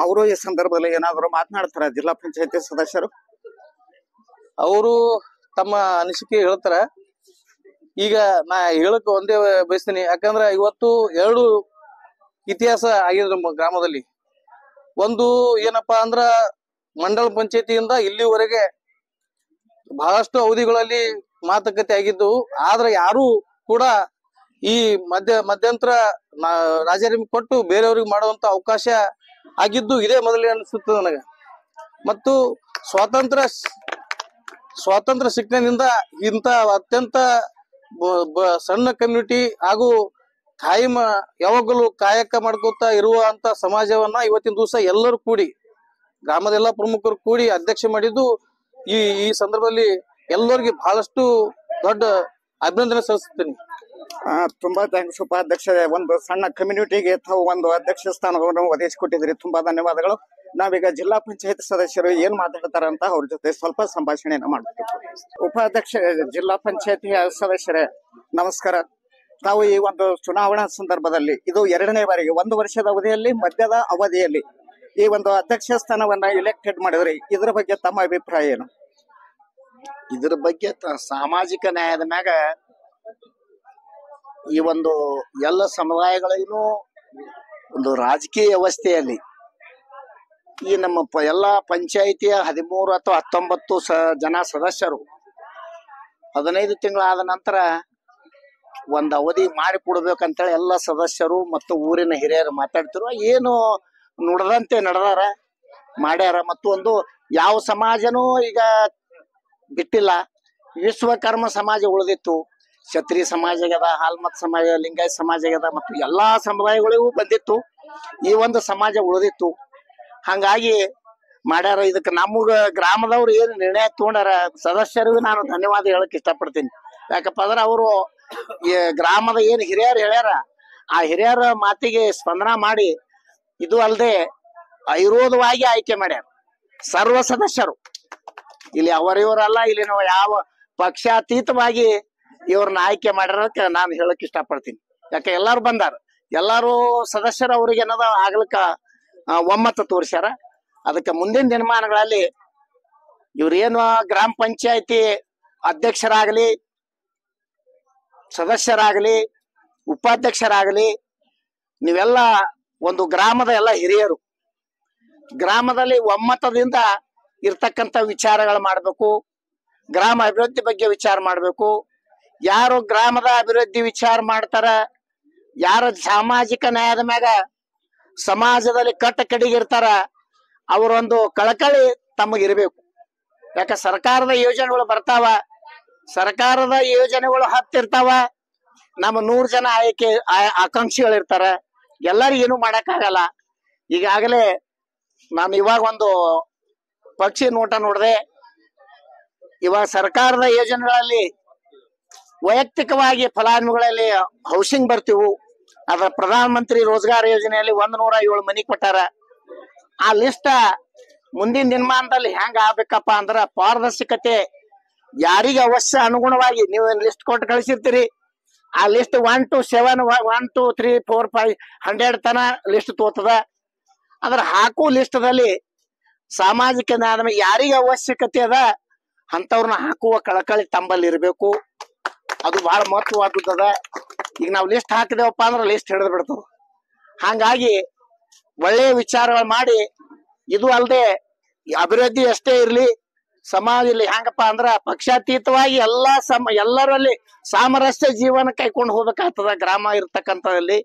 ಅವರು ಈ ಸಂದರ್ಭದಲ್ಲಿ ಏನಾದ್ರು ಮಾತನಾಡ್ತಾರ? ಜಿಲ್ಲಾ ಪಂಚಾಯತಿ ಸದಸ್ಯರು ಅವರು ತಮ್ಮ ಅನಿಸಿಕೆ ಹೇಳ್ತಾರ. ಈಗ ನಾ ಹೇಳಕ್ ಒಂದೇ ಬಯಸ್ತೀನಿ, ಯಾಕಂದ್ರ ಇವತ್ತು 2 ಇತಿಹಾಸ ಆಗಿದೆ ನಮ್ಮ ಗ್ರಾಮದಲ್ಲಿ. ಒಂದು ಏನಪ್ಪಾ ಅಂದ್ರ ಮಂಡಲ ಪಂಚಾಯತಿಯಿಂದ ಇಲ್ಲಿವರೆಗೆ ಬಹಳಷ್ಟು ಅವಧಿಗಳಲ್ಲಿ ಮಾತುಕತೆ ಆಗಿದ್ದು, ಆದ್ರೆ ಯಾರು ಕೂಡ ಈ ಮಧ್ಯಂತರ ರಾಜೀನಾಮೆ ಕೊಟ್ಟು ಬೇರೆಯವ್ರಿಗೆ ಮಾಡುವಂತ ಅವಕಾಶ ಆಗಿದ್ದು ಇದೇ ಮೊದಲೇ ಅನಿಸುತ್ತದೆ ನನಗೆ. ಮತ್ತು ಸ್ವಾತಂತ್ರ್ಯ ಸಿಕ್ಕಿನಿಂದ ಇಂತ ಅತ್ಯಂತ ಸಣ್ಣ ಕಮ್ಯುನಿಟಿ ಹಾಗೂ ಕಾಯಮ ಯಾವಾಗಲೂ ಕಾಯಕ ಮಾಡ್ಕೋತಾ ಇರುವಂತ ಸಮಾಜವನ್ನ ಇವತ್ತಿನ ದಿವಸ ಎಲ್ಲರೂ ಕೂಡಿ, ಗ್ರಾಮದ ಎಲ್ಲಾ ಪ್ರಮುಖರು ಕೂಡಿ ಅಧ್ಯಕ್ಷ ಮಾಡಿದ್ದು ಈ ಸಂದರ್ಭದಲ್ಲಿ ಎಲ್ಲರಿಗೆ ಬಹಳಷ್ಟು ದೊಡ್ಡ ಅಭಿನಂದನೆ ಸಲ್ಲಿಸುತ್ತೇನೆ. ತುಂಬಾ ಥ್ಯಾಂಕ್ಸ್ ಉಪಾಧ್ಯಕ್ಷರೇ. ಒಂದು ಸಣ್ಣ ಕಮ್ಯುನಿಟಿಗೆ ತಾವು ಒಂದು ಅಧ್ಯಕ್ಷ ಸ್ಥಾನವನ್ನು ಒದಗಿಸಿಕೊಟ್ಟಿದ್ರಿ. ತುಂಬಾ ಧನ್ಯವಾದಗಳು. ನಾವೀಗ ಜಿಲ್ಲಾ ಪಂಚಾಯತ್ ಸದಸ್ಯರು ಏನ್ ಮಾತಾಡ್ತಾರ ಅಂತ ಅವ್ರ ಜೊತೆ ಸ್ವಲ್ಪ ಸಂಭಾಷಣೆಯನ್ನ ಮಾಡ್ತೀವಿ. ಉಪಾಧ್ಯಕ್ಷ ಜಿಲ್ಲಾ ಪಂಚಾಯತಿ ಸದಸ್ಯರೇ ನಮಸ್ಕಾರ. ತಾವು ಈ ಒಂದು ಚುನಾವಣಾ ಸಂದರ್ಭದಲ್ಲಿ ಇದು 2ನೇ ಬಾರಿಗೆ 1 ವರ್ಷದ ಅವಧಿಯಲ್ಲಿ ಮಧ್ಯದ ಅವಧಿಯಲ್ಲಿ ಈ ಒಂದು ಅಧ್ಯಕ್ಷ ಸ್ಥಾನವನ್ನ ಇಲೆಕ್ಟೆಡ್ ಮಾಡಿದ್ರಿ. ಇದ್ರ ಬಗ್ಗೆ ತಮ್ಮ ಅಭಿಪ್ರಾಯ ಏನು? ಇದ್ರ ಬಗ್ಗೆ ಸಾಮಾಜಿಕ ನ್ಯಾಯದ ಮ್ಯಾಗ ಈ ಒಂದು ಎಲ್ಲ ಸಮುದಾಯಗಳಿಗೂ ಒಂದು ರಾಜಕೀಯ ವ್ಯವಸ್ಥೆಯಲ್ಲಿ ಈ ನಮ್ಮ ಎಲ್ಲ ಪಂಚಾಯಿತಿಯ 13 ಅಥವಾ 19 ಜನ ಸದಸ್ಯರು 15 ತಿಂಗಳಾದ ನಂತರ ಒಂದು ಅವಧಿ ಮಾಡಿ ಕೊಡ್ಬೇಕಂತೇಳಿ ಎಲ್ಲ ಸದಸ್ಯರು ಮತ್ತು ಊರಿನ ಹಿರಿಯರು ಮಾತಾಡ್ತಿರುವ ಏನು ನುಡದಂತೆ ನಡೆದಾರ ಮಾಡ್ಯಾರ. ಮತ್ತು ಒಂದು ಯಾವ ಸಮಾಜನೂ ಈಗ ಬಿಟ್ಟಿಲ್ಲ. ವಿಶ್ವಕರ್ಮ ಸಮಾಜ ಉಳಿದಿತ್ತು, ಕ್ಷತ್ರಿಯ ಸಮಾಜ ಆಗ್ಯದ, ಹಾಲ್ಮತ್ ಸಮಾಜ, ಲಿಂಗಾಯತ್ ಸಮಾಜ ಆಗ್ಯದ ಮತ್ತು ಎಲ್ಲಾ ಸಮುದಾಯಗಳಿಗೂ ಬಂದಿತ್ತು. ಈ ಒಂದು ಸಮಾಜ ಉಳಿದಿತ್ತು. ಹಂಗಾಗಿ ಮಾಡ್ಯಾರ. ಇದಕ್ಕೆ ನಮಗ ಗ್ರಾಮದವ್ರು ಏನು ನಿರ್ಣಯ ತಗೊಂಡಾರ ಸದಸ್ಯರಿಗೂ ನಾನು ಧನ್ಯವಾದ ಹೇಳಕ್ ಇಷ್ಟಪಡ್ತೀನಿ. ಯಾಕಪ್ಪ ಅಂದ್ರೆ ಅವರು ಈ ಗ್ರಾಮದ ಏನು ಹಿರಿಯರು ಹೇಳ್ಯಾರ ಆ ಹಿರಿಯರ ಮಾತಿಗೆ ಸ್ಪಂದನ ಮಾಡಿ ಇದು ಅಲ್ಲದೆ ಅವಿರೋಧವಾಗಿ ಆಯ್ಕೆ ಮಾಡ್ಯಾರ ಸರ್ವ ಸದಸ್ಯರು. ಇಲ್ಲಿ ಅವರಿವರಲ್ಲ, ಇಲ್ಲಿ ನಾವು ಯಾವ ಪಕ್ಷಾತೀತವಾಗಿ ಇವ್ರನ್ನ ಆಯ್ಕೆ ಮಾಡಿರೋದಕ್ಕೆ ನಾನು ಹೇಳಕ್ ಇಷ್ಟಪಡ್ತೀನಿ. ಯಾಕೆ ಎಲ್ಲಾರು ಬಂದಾರ, ಎಲ್ಲಾರು ಸದಸ್ಯರು ಅವ್ರಿಗೆ ಏನದ ಆಗ್ಲಿಕ್ಕ ಒಮ್ಮತ ತೋರಿಸ್ಯಾರ. ಅದಕ್ಕೆ ಮುಂದಿನ ದಿನಮಾನಗಳಲ್ಲಿ ಇವ್ರೇನು ಗ್ರಾಮ ಪಂಚಾಯತಿ ಅಧ್ಯಕ್ಷರಾಗಲಿ, ಸದಸ್ಯರಾಗಲಿ, ಉಪಾಧ್ಯಕ್ಷರಾಗಲಿ, ನೀವೆಲ್ಲ ಒಂದು ಗ್ರಾಮದ ಎಲ್ಲ ಹಿರಿಯರು ಗ್ರಾಮದಲ್ಲಿ ಒಮ್ಮತದಿಂದ ಇರ್ತಕ್ಕಂಥ ವಿಚಾರಗಳು ಮಾಡ್ಬೇಕು. ಗ್ರಾಮ ಅಭಿವೃದ್ಧಿ ಬಗ್ಗೆ ವಿಚಾರ ಮಾಡ್ಬೇಕು. ಯಾರು ಗ್ರಾಮದ ಅಭಿವೃದ್ಧಿ ವಿಚಾರ ಮಾಡ್ತಾರ, ಯಾರು ಸಾಮಾಜಿಕ ನ್ಯಾಯದ ಮ್ಯಾಗ ಸಮಾಜದಲ್ಲಿ ಕಟ್ಟ ಕಡಿಗಿರ್ತಾರ, ಅವರೊಂದು ಕಳಕಳಿ ತಮಗಿರ್ಬೇಕು. ಯಾಕ ಸರ್ಕಾರದ ಯೋಜನೆಗಳು ಬರ್ತಾವ, ಸರ್ಕಾರದ ಯೋಜನೆಗಳು ಹತ್ತಿರ್ತಾವ. ನಮ್ಮ 100 ಜನ ಆಕಾಂಕ್ಷಿಗಳಿರ್ತಾರ, ಎಲ್ಲರಿಗೂ ಏನು ಮಾಡಕ್ಕಾಗಲ್ಲ. ಈಗಾಗಲೇ ನಾನು ಇವಾಗ ಒಂದು ಪಕ್ಷಿ ನೋಟ ನೋಡಿದೆ. ಇವಾಗ ಸರ್ಕಾರದ ಯೋಜನೆಗಳಲ್ಲಿ ವೈಯಕ್ತಿಕವಾಗಿ ಫಲಾನುಭವಿಗಳಲ್ಲಿ ಹೌಸಿಂಗ್ ಬರ್ತೀವು. ಅದ್ರ ಪ್ರಧಾನ ಮಂತ್ರಿ ರೋಜಗಾರ್ ಯೋಜನೆಯಲ್ಲಿ 107 ಮನಿ ಕೊಟ್ಟಾರ. ಆ ಲಿಸ್ಟ್ ಮುಂದಿನ ದಿನಮಾನದಲ್ಲಿ ಹೆಂಗ ಆಗ್ಬೇಕಪ್ಪ ಅಂದ್ರ ಪಾರದರ್ಶಕತೆ, ಯಾರಿಗೆ ಅವಶ್ಯ ಅನುಗುಣವಾಗಿ ನೀವು ಲಿಸ್ಟ್ ಕೊಟ್ಟು ಕಳಿಸಿರ್ತೀರಿ. ಆ ಲಿಸ್ಟ್ 1 to 7, 1 2 3 4 5 100 ತನ ಲಿಸ್ಟ್ ತೋತದ. ಅದ್ರ ಹಾಕೋ ಲಿಸ್ಟ್ದಲ್ಲಿ ಸಾಮಾಜಿಕ ನ್ಯಾಯ ಯಾರಿಗೆ ಅವಶ್ಯಕತೆ ಅದ ಅಂತವ್ರನ್ನ ಹಾಕುವ ಕಳಕಳಿ ತಂಬಲ್ಲಿ ಇರ್ಬೇಕು. ಅದು ಬಹಳ ಮಹತ್ವವಾದದ. ಈಗ ನಾವು ಲಿಸ್ಟ್ ಹಾಕಿದೇವಪ್ಪ ಅಂದ್ರೆ ಲಿಸ್ಟ್ ಹಿಡಿದು ಬಿಡ್ತದ. ಹಂಗಾಗಿ ಒಳ್ಳೆಯ ವಿಚಾರಗಳು ಮಾಡಿ, ಇದು ಅಲ್ಲದೆ ಅಭಿವೃದ್ಧಿ ಅಷ್ಟೇ ಇರ್ಲಿ, ಸಮಾಜದಲ್ಲಿ ಹೆಂಗಪ್ಪ ಅಂದ್ರ ಪಕ್ಷಾತೀತವಾಗಿ ಎಲ್ಲರಲ್ಲಿ ಸಾಮರಸ್ಯ ಜೀವನ ಕೈಕೊಂಡು ಹೋಗ್ಬೇಕಾಗ್ತದ. ಗ್ರಾಮ ಇರ್ತಕ್ಕಂಥದ್ದಲ್ಲಿ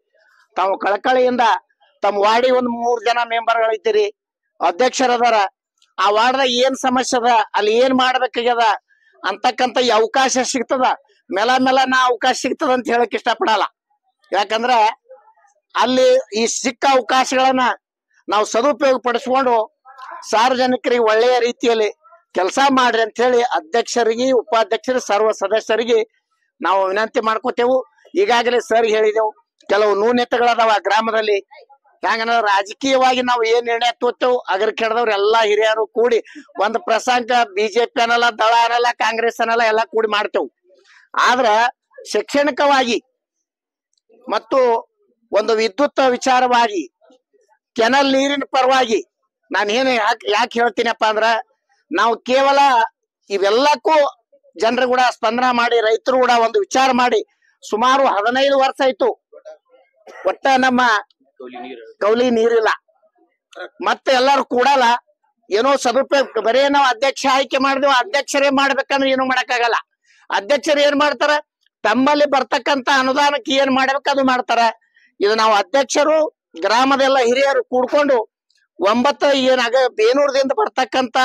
ತಾವು ಕಳಕಳಿಯಿಂದ ತಮ್ಮ ವಾರ್ಡಿ ಒಂದು 3 ಜನ ಮೆಂಬರ್ಗಳಿದ್ದೀರಿ, ಅಧ್ಯಕ್ಷರದಾರ. ಆ ವಾರ್ಡ್ದಾಗ ಏನ್ ಸಮಸ್ಯೆ ಅದ, ಅಲ್ಲಿ ಏನ್ ಮಾಡ್ಬೇಕಾಗ್ಯದ ಅಂತಕ್ಕಂಥ ಈ ಅವಕಾಶ ಸಿಗ್ತದ. ಮೇಲ ನಾ ಅವಕಾಶ ಸಿಗ್ತದ ಅಂತ ಹೇಳಕ್ ಇಷ್ಟಪಡಲ್ಲ. ಯಾಕಂದ್ರ ಅಲ್ಲಿ ಈ ಸಿಕ್ಕ ಅವಕಾಶಗಳನ್ನ ನಾವು ಸದುಪಯೋಗ ಪಡಿಸ್ಕೊಂಡು ಸಾರ್ವಜನಿಕರಿಗೆ ಒಳ್ಳೆಯ ರೀತಿಯಲ್ಲಿ ಕೆಲಸ ಮಾಡ್ರಿ ಅಂತ ಹೇಳಿ ಅಧ್ಯಕ್ಷರಿಗೆ, ಉಪಾಧ್ಯಕ್ಷರು, ಸರ್ವ ಸದಸ್ಯರಿಗೆ ನಾವು ವಿನಂತಿ ಮಾಡ್ಕೋತೇವು. ಈಗಾಗಲೇ ಸರ್ ಹೇಳಿದೆವು, ಕೆಲವು ನ್ಯೂನತೆಗಳದಾವ ಗ್ರಾಮದಲ್ಲಿ. ಹೆಂಗಂದ್ರ ರಾಜಕೀಯವಾಗಿ ನಾವು ಏನ್ ನಿರ್ಣಯ ತೋತೇವು ಅದ್ರ ಕೆಡದವ್ರು ಎಲ್ಲಾ ಹಿರಿಯರು ಕೂಡಿ ಒಂದು ಪ್ರಸಂಗ ಬಿಜೆಪಿ ಅನ್ನಲ್ಲ, ದಳ ಅನ್ನಲ್ಲ, ಕಾಂಗ್ರೆಸ್ ಅನ್ನಲ್ಲ, ಎಲ್ಲಾ ಕೂಡಿ ಮಾಡ್ತೇವು. ಆದ್ರ ಶೈಕ್ಷಣಿಕವಾಗಿ ಮತ್ತು ಒಂದು ವಿದ್ಯುತ್ ವಿಚಾರವಾಗಿ, ಕೆನಲ್ ನೀರಿನ ಪರವಾಗಿ ನಾನು ಏನು ಯಾಕೆ ಹೇಳ್ತೀನಪ್ಪ ಅಂದ್ರ, ನಾವು ಕೇವಲ ಇವೆಲ್ಲಕ್ಕೂ ಜನರು ಕೂಡ ಸ್ಪಂದನ ಮಾಡಿ, ರೈತರು ಕೂಡ ಒಂದು ವಿಚಾರ ಮಾಡಿ ಸುಮಾರು 15 ವರ್ಷ ಆಯ್ತು ಒಟ್ಟ ನಮ್ಮ ಕೌಲಿ ನೀರಿಲ್ಲ. ಮತ್ತೆ ಎಲ್ಲಾರು ಕೂಡಲ್ಲ, ಏನೋ ಸದುಪಯೋಗ ಬರೇ ನಾವು ಅಧ್ಯಕ್ಷ ಆಯ್ಕೆ ಮಾಡಿದೆವು, ಅಧ್ಯಕ್ಷರೇ ಮಾಡ್ಬೇಕಂದ್ರೆ ಏನು ಮಾಡಕ್ಕಾಗಲ್ಲ. ಅಧ್ಯಕ್ಷರು ಏನ್ ಮಾಡ್ತಾರ, ತಮ್ಮಲ್ಲಿ ಬರ್ತಕ್ಕಂತ ಅನುದಾನಕ್ಕೆ ಏನ್ ಮಾಡ್ಬೇಕು ಅದು ಮಾಡ್ತಾರ. ಇದು ನಾವು ಅಧ್ಯಕ್ಷರು ಗ್ರಾಮದೆಲ್ಲ ಹಿರಿಯರು ಕೂಡ್ಕೊಂಡು 9 ಬೇನೂರದಿಂದ ಬರ್ತಕ್ಕಂತ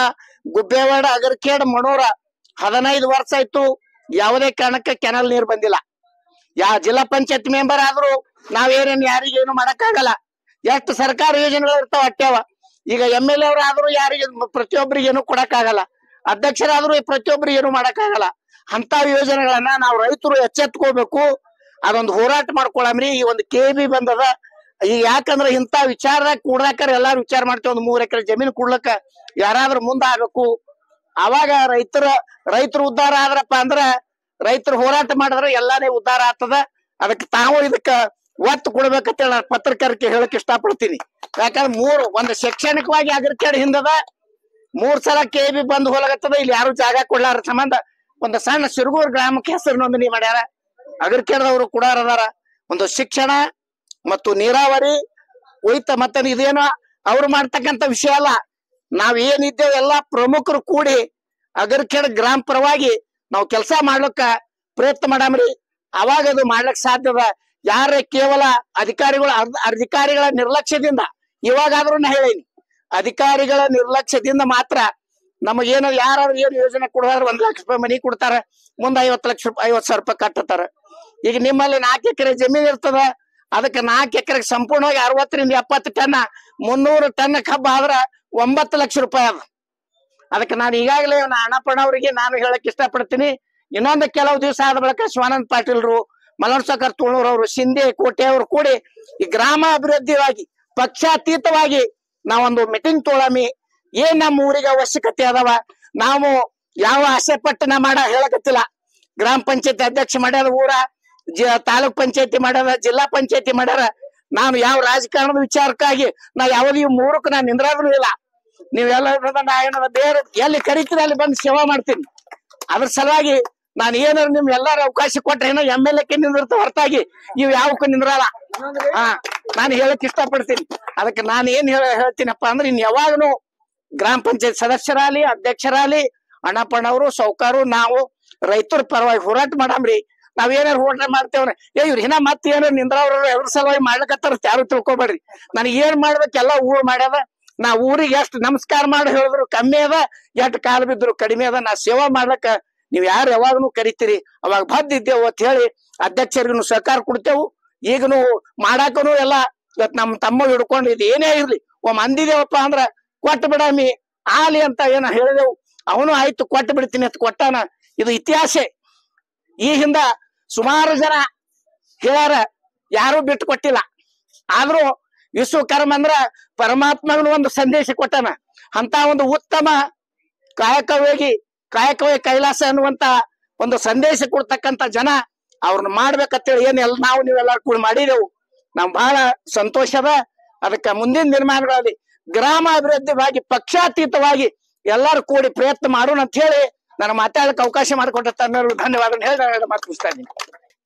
ಗುಬ್ಬೇವಾಡ, ಅಗರ್ಕೇಡ್, ಮಣೂರ 15 ವರ್ಷ ಆಯ್ತು ಯಾವುದೇ ಕಾರಣಕ್ಕೆ ಕೆನಲ್ ನೀರ್ ಬಂದಿಲ್ಲ. ಜಿಲ್ಲಾ ಪಂಚಾಯತ್ ಮೆಂಬರ್ ಆದ್ರೂ ನಾವೇನೇನ್ ಯಾರಿಗೇನು ಮಾಡಕ್ಕಾಗಲ್ಲ. ಎಷ್ಟು ಸರ್ಕಾರ ಯೋಜನೆಗಳು ಇರ್ತಾವ ಅಟ್ಯಾವ. ಈಗ MLA ಅವ್ರು ಆದ್ರೂ ಯಾರಿಗೆ ಪ್ರತಿಯೊಬ್ಬರಿಗೆ ಏನು ಕೊಡಕ್ಕಾಗಲ್ಲ. ಅಧ್ಯಕ್ಷರಾದ್ರೂ ಪ್ರತಿಯೊಬ್ರು ಏನು ಮಾಡಕ್ಕಾಗಲ್ಲ. ಅಂತ ಯೋಜನೆಗಳನ್ನ ನಾವು ರೈತರು ಎಚ್ಚೆತ್ಕೋಬೇಕು. ಅದೊಂದು ಹೋರಾಟ ಮಾಡ್ಕೊಳಮ್ರಿ. ಈ ಒಂದು KB ಬಂದದ. ಈಗ ಯಾಕಂದ್ರೆ ಇಂತ ವಿಚಾರದಾಗ ಕೂಡ್ಲಾಕರ ಎಲ್ಲಾರು ವಿಚಾರ ಮಾಡ್ತೇವೆ. ಒಂದು 3 ಎಕರೆ ಜಮೀನು ಕೂಡ್ಲಕ್ಕ ಯಾರಾದ್ರೂ ಮುಂದಾಗಬೇಕು. ಅವಾಗ ರೈತರು ಉದ್ಧಾರ ಆದ್ರಪ್ಪ ಅಂದ್ರ, ರೈತರು ಹೋರಾಟ ಮಾಡಿದ್ರೆ ಎಲ್ಲಾನೇ ಉದ್ಧಾರ ಆಗ್ತದ. ಅದಕ್ಕೆ ತಾವು ಇದಕ್ಕ ಒತ್ತು ಕೊಡ್ಬೇಕಂತೇಳಿ ನಾನು ಪತ್ರಕರ್ತರಿಗೆ ಹೇಳಕ್ ಇಷ್ಟಪಡ್ತೀನಿ. ಯಾಕಂದ್ರೆ ಒಂದು ಶೈಕ್ಷಣಿಕವಾಗಿ ಅಗ್ರಿಕೇಡ್ ಹಿಂದದ, 3 ಸಲ KB ಬಂದ್ ಹೋಲಾಗತ್ತದ. ಇಲ್ಲಿ ಯಾರು ಜಾಗ ಕೊಡ್ಲಾರ ಸಂಬಂಧ ಒಂದು ಸಣ್ಣ ಸಿರುಗೂರ್ ಗ್ರಾಮಕ್ಕೆ ಹೆಸರು ನೋಂದಣಿ ಮಾಡ್ಯಾರ. ಅಗ್ರಿಕೇಡ್ದವರು ಕೂಡ ಅದಾರ. ಒಂದು ಶಿಕ್ಷಣ ಮತ್ತು ನೀರಾವರಿ ಹೋಯ್ತ. ಮತ್ತೆ ಇದೇನೋ ಅವ್ರು ಮಾಡ್ತಕ್ಕಂತ ವಿಷಯ ಅಲ್ಲ. ನಾವ್ ಏನಿದ್ದೇವೆ ಎಲ್ಲಾ ಪ್ರಮುಖರು ಕೂಡಿ ಅಗ್ರಿಕೇಡ್ ಗ್ರಾಮ ಪರವಾಗಿ ನಾವು ಕೆಲಸ ಮಾಡ್ಲಿಕ್ಕ ಪ್ರಯತ್ನ ಮಾಡಮ್ರಿ. ಅವಾಗ ಅದು ಮಾಡ್ಲಿಕ್ ಸಾಧ್ಯದ. ಯಾರೇ ಕೇವಲ ಅಧಿಕಾರಿಗಳ ನಿರ್ಲಕ್ಷ್ಯದಿಂದ, ಇವಾಗಾದ್ರೂ ನಾ ಹೇಳೀನಿ, ಅಧಿಕಾರಿಗಳ ನಿರ್ಲಕ್ಷ್ಯದಿಂದ ಮಾತ್ರ ನಮಗೇನು ಯಾರು ಏನು ಯೋಜನೆ ಕೊಡೋದ್ರ 1 ಲಕ್ಷ ರೂಪಾಯಿ ಮನಿ ಕೊಡ್ತಾರ, ಮುಂದೆ 50,000 ರೂಪಾಯಿ ಕಟ್ಟತಾರ. ಈಗ ನಿಮ್ಮಲ್ಲಿ 4 ಎಕರೆ ಜಮೀನ್ ಇರ್ತದ, ಅದಕ್ಕೆ 4 ಎಕರೆಗೆ ಸಂಪೂರ್ಣವಾಗಿ 60 ರಿಂದ 70 ಟನ್ 300 ಟನ್ ಕಬ್ಬ ಆದ್ರ 9 ಲಕ್ಷ ರೂಪಾಯಿ ಅದ. ಅದಕ್ಕೆ ನಾನು ಈಗಾಗಲೇ ಅಣ್ಣಪ್ಪಣ್ಣ ಅವರಿಗೆ ನಾನು ಹೇಳಕ್ ಇಷ್ಟಪಡ್ತೀನಿ. ಇನ್ನೊಂದು ಕೆಲವು ದಿವಸ ಆದ ಬಳಿಕ ಶಿವಾನಂದ ಪಾಟೀಲ್ರು, ಮಲ್ಲನಸಾಗರ್ ತುಳೂರವರು, ಶಿಂದೆ ಕೋಟೆ ಅವರು ಕೂಡಿ ಈ ಗ್ರಾಮ ಅಭಿವೃದ್ಧಿವಾಗಿ ಪಕ್ಷಾತೀತವಾಗಿ ನಾವೊಂದು ಮೀಟಿಂಗ್ ತೊಗೊಳಮಿ. ಏನ್ ನಮ್ಮ ಊರಿಗೆ ಅವಶ್ಯಕತೆ ಅದಾವ, ನಾವು ಯಾವ ಆಸೆ ಪಟ್ಟನ ಹೇಳಕತ್ತಿಲ್ಲ. ಗ್ರಾಮ ಪಂಚಾಯತಿ ಅಧ್ಯಕ್ಷ ಮಾಡ್ಯಾರ, ಊರ ತಾಲೂಕ್ ಪಂಚಾಯತಿ ಮಾಡ್ಯಾರ, ಜಿಲ್ಲಾ ಪಂಚಾಯತಿ ಮಾಡ್ಯಾರ. ನಾನು ಯಾವ ರಾಜಕಾರಣದ ವಿಚಾರಕ್ಕಾಗಿ ನಾ ಯಾವುದೇ 3ಕ್ಕೆ ನಾನು ನಿಂದ್ರಾದ್ರೂ ಇಲ್ಲ. ನೀವೆಲ್ಲ ಬೇರೆ ಎಲ್ಲಿ ಕರಿತೀರಿ ಅಲ್ಲಿ ಬಂದು ಸೇವಾ ಮಾಡ್ತೀನಿ. ಅದ್ರ ಸಲುವಾಗಿ ನಾನು ಏನಾದ್ರು ನಿಮ್ ಎಲ್ಲಾರು ಅವಕಾಶ ಕೊಟ್ರೆ ಏನೋ MLA ನಿಂದಿರ್ತ ಹೊರತಾಗಿ ಇವ್ ಯಾವಕ್ಕೂ ನಿಂದ್ರಲ್ಲ. ನಾನು ಹೇಳಕ್ ಇಷ್ಟಪಡ್ತೀನಿ. ಅದಕ್ಕೆ ನಾನು ಏನ್ ಹೇಳ್ತೀನಪ್ಪ ಅಂದ್ರೆ, ಇನ್ ಯಾವಾಗನು ಗ್ರಾಮ ಪಂಚಾಯತ್ ಸದಸ್ಯರಾಗ್ಲಿ ಅಧ್ಯಕ್ಷರಾಗ್ಲಿ ಅಣ್ಣಪ್ಪಣ್ಣವರು ಸೌಕಾರು ನಾವು ರೈತರ ಪರವಾಗಿ ಹೋರಾಟ ಮಾಡಮ್ರಿ. ನಾವೇನಾರು ಹೋರಾಟ ಮಾಡ್ತೇವ್ರಿ. ಇವ್ರು ಇನ್ನ ಮತ್ತೆ ಏನಾರು ನಿಂದ್ರವ್ರ ಎದ್ರ ಸಲುವಾಗಿ ಮಾಡ್ಲಕತ್ತಾರ ಯಾರು ತಿಳ್ಕೊಬೇಡ್ರಿ. ನನಗೆ ಏನ್ ಮಾಡ್ಬೇಕೆಲ್ಲ ಊರ್ ಮಾಡ್ಯದ. ನಾ ಊರಿಗೆ ಎಷ್ಟು ನಮಸ್ಕಾರ ಮಾಡಿ ಹೇಳಿದ್ರು ಕಮ್ಮಿ ಅದ, ಎಷ್ಟು ಕಾಲು ಬಿದ್ರು ಕಡಿಮೆ ಅದ. ನಾ ಸೇವಾ ಮಾಡ್ಲಕ್ಕ ನೀವ್ ಯಾರು ಯಾವಾಗನು ಕರಿತೀರಿ ಅವಾಗ ಬದ್ದಿದ್ದೇವು ಅಂತ ಹೇಳಿ ಅಧ್ಯಕ್ಷರಿಗೂ ಸಹಕಾರ ಕೊಡ್ತೇವು. ಈಗನು ಮಾಡಾಕನು ಎಲ್ಲ ಇವತ್ ನಮ್ ತಮ್ಮ ಹಿಡ್ಕೊಂಡು ಇದು ಏನೇ ಇರ್ಲಿ ಅಂದಿದೇವಪ್ಪ ಅಂದ್ರ ಕೊಟ್ಟು ಬಿಡಮಿ ಆಲಿ ಅಂತ ಏನ ಹೇಳಿದೆವು. ಅವನು ಆಯ್ತು ಕೊಟ್ಟು ಬಿಡ್ತೀನಿ ಅಂತ ಕೊಟ್ಟಾನ. ಇದು ಇತಿಹಾಸ. ಈ ಹಿಂದ ಸುಮಾರು ಜನ ಹೇಳ್ಯಾರ, ಯಾರು ಬಿಟ್ಟು ಕೊಟ್ಟಿಲ್ಲ. ಆದ್ರೂ ವಿಶ್ವಕರ್ಮ ಅಂದ್ರ ಪರಮಾತ್ಮನ ಒಂದು ಸಂದೇಶ ಕೊಟ್ಟಾನ. ಅಂತ ಒಂದು ಉತ್ತಮ ಕಾಯಕವೇ ಕೈಲಾಸ ಅನ್ನುವಂತ ಒಂದು ಸಂದೇಶ ಕೊಡ್ತಕ್ಕಂತ ಜನ ಅವ್ರನ್ನ ಮಾಡ್ಬೇಕಂತೇಳಿ ನಾವು ನೀವೆಲ್ಲ ಕೂಡ ಮಾಡಿದೆವು. ನಮ್ ಬಹಳ ಸಂತೋಷದ. ಅದಕ್ಕೆ ಮುಂದಿನ ನಿರ್ಮಾಣಗಳಲ್ಲಿ ಗ್ರಾಮ ಅಭಿವೃದ್ಧಿವಾಗಿ ಪಕ್ಷಾತೀತವಾಗಿ ಎಲ್ಲರೂ ಕೂಡಿ ಪ್ರಯತ್ನ ಮಾಡೋಣ ಅಂತ ಹೇಳಿ ನಾನು ಮಾತಾಡಕ್ಕೆ ಅವಕಾಶ ಮಾಡಿಕೊಟ್ಟ ತನ್ನರು ಧನ್ಯವಾದ ಹೇಳಿ ನಾನು ಮಾತು ಮುಗಿಸ್ತಾ ಇದ್ದೀನಿ.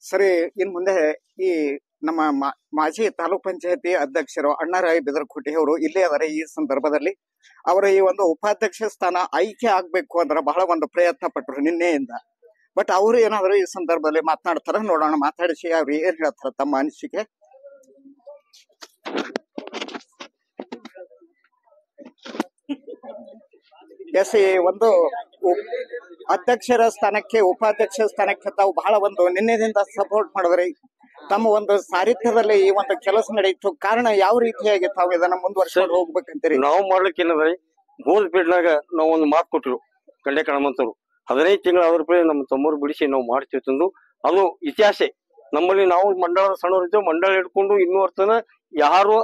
ಸರಿ, ಇನ್ ಮುಂದೆ ಈ ನಮ್ಮ ಮಾಜಿ ತಾಲೂಕ್ ಪಂಚಾಯತಿ ಅಧ್ಯಕ್ಷರು ಅಣ್ಣಾರಾಯ್ ಬಿದರಕೋಟೆ ಅವರು ಇಲ್ಲೇ ಅದರ. ಈ ಸಂದರ್ಭದಲ್ಲಿ ಅವರ ಈ ಒಂದು ಉಪಾಧ್ಯಕ್ಷ ಸ್ಥಾನ ಆಯ್ಕೆ ಆಗ್ಬೇಕು ಅಂದ್ರೆ ಬಹಳ ಒಂದು ಪ್ರಯತ್ನ ಪಟ್ಟರು ನಿನ್ನೆಯಿಂದ. ಬಟ್ ಅವರು ಏನಾದ್ರು ಈ ಸಂದರ್ಭದಲ್ಲಿ ಮಾತನಾಡ್ತಾರ, ನೋಡೋಣ. ಮಾತಾಡಿಸಿ ಅವ್ರು ಏನ್ ಹೇಳ್ತಾರ ತಮ್ಮ ಅನಿಸಿಕೆ. ಎಸ್, ಈ ಒಂದು ಅಧ್ಯಕ್ಷರ ಸ್ಥಾನಕ್ಕೆ ಉಪಾಧ್ಯಕ್ಷ ಸ್ಥಾನಕ್ಕೆ ತಾವು ಬಹಳ ಒಂದು ನಿನ್ನೆದಿಂದ ಸಪೋರ್ಟ್ ಮಾಡಿದ್ರಿ. ತಮ್ಮ ಒಂದು ಸಾಹಿತ್ಯದಲ್ಲಿ ಈ ಒಂದು ಕೆಲಸ ನಡೆಯಿತು. ಕಾರಣ ಯಾವ ರೀತಿಯಾಗಿ ತಾವು ಇದನ್ನ ಮುಂದುವರ್ಸ್ಕೊಂಡು ಹೋಗ್ಬೇಕಂತೀರಿ? ನಾವು ಮಾಡ್ಲಿಕ್ಕೆ ಏನಂದ್ರೆ ಗೋಲ್ ಪೀಡ್ನಾಗ ನಾವು ಒಂದು ಮಾತು ಕೊಟ್ಟಿರು ಕಂಡೆ ಕಣಮಂತರು 15 ತಿಂಗಳ ರೂಪಾಯಿ ನಮ್ಮ ತಮ್ಮರು ಬಿಡಿಸಿ ನಾವು ಮಾಡ್ತೀವಿ ತಂದು. ಅದು ಇತಿಹಾಸ. ನಮ್ಮಲ್ಲಿ ನಾವು ಮಂಡಳದ ಸಣ್ಣವ್ರು ಇದ್ದೇವೆ. ಮಂಡಳ ಹಿಡ್ಕೊಂಡು ಇನ್ನೂವರ್ತನ ಯಾರು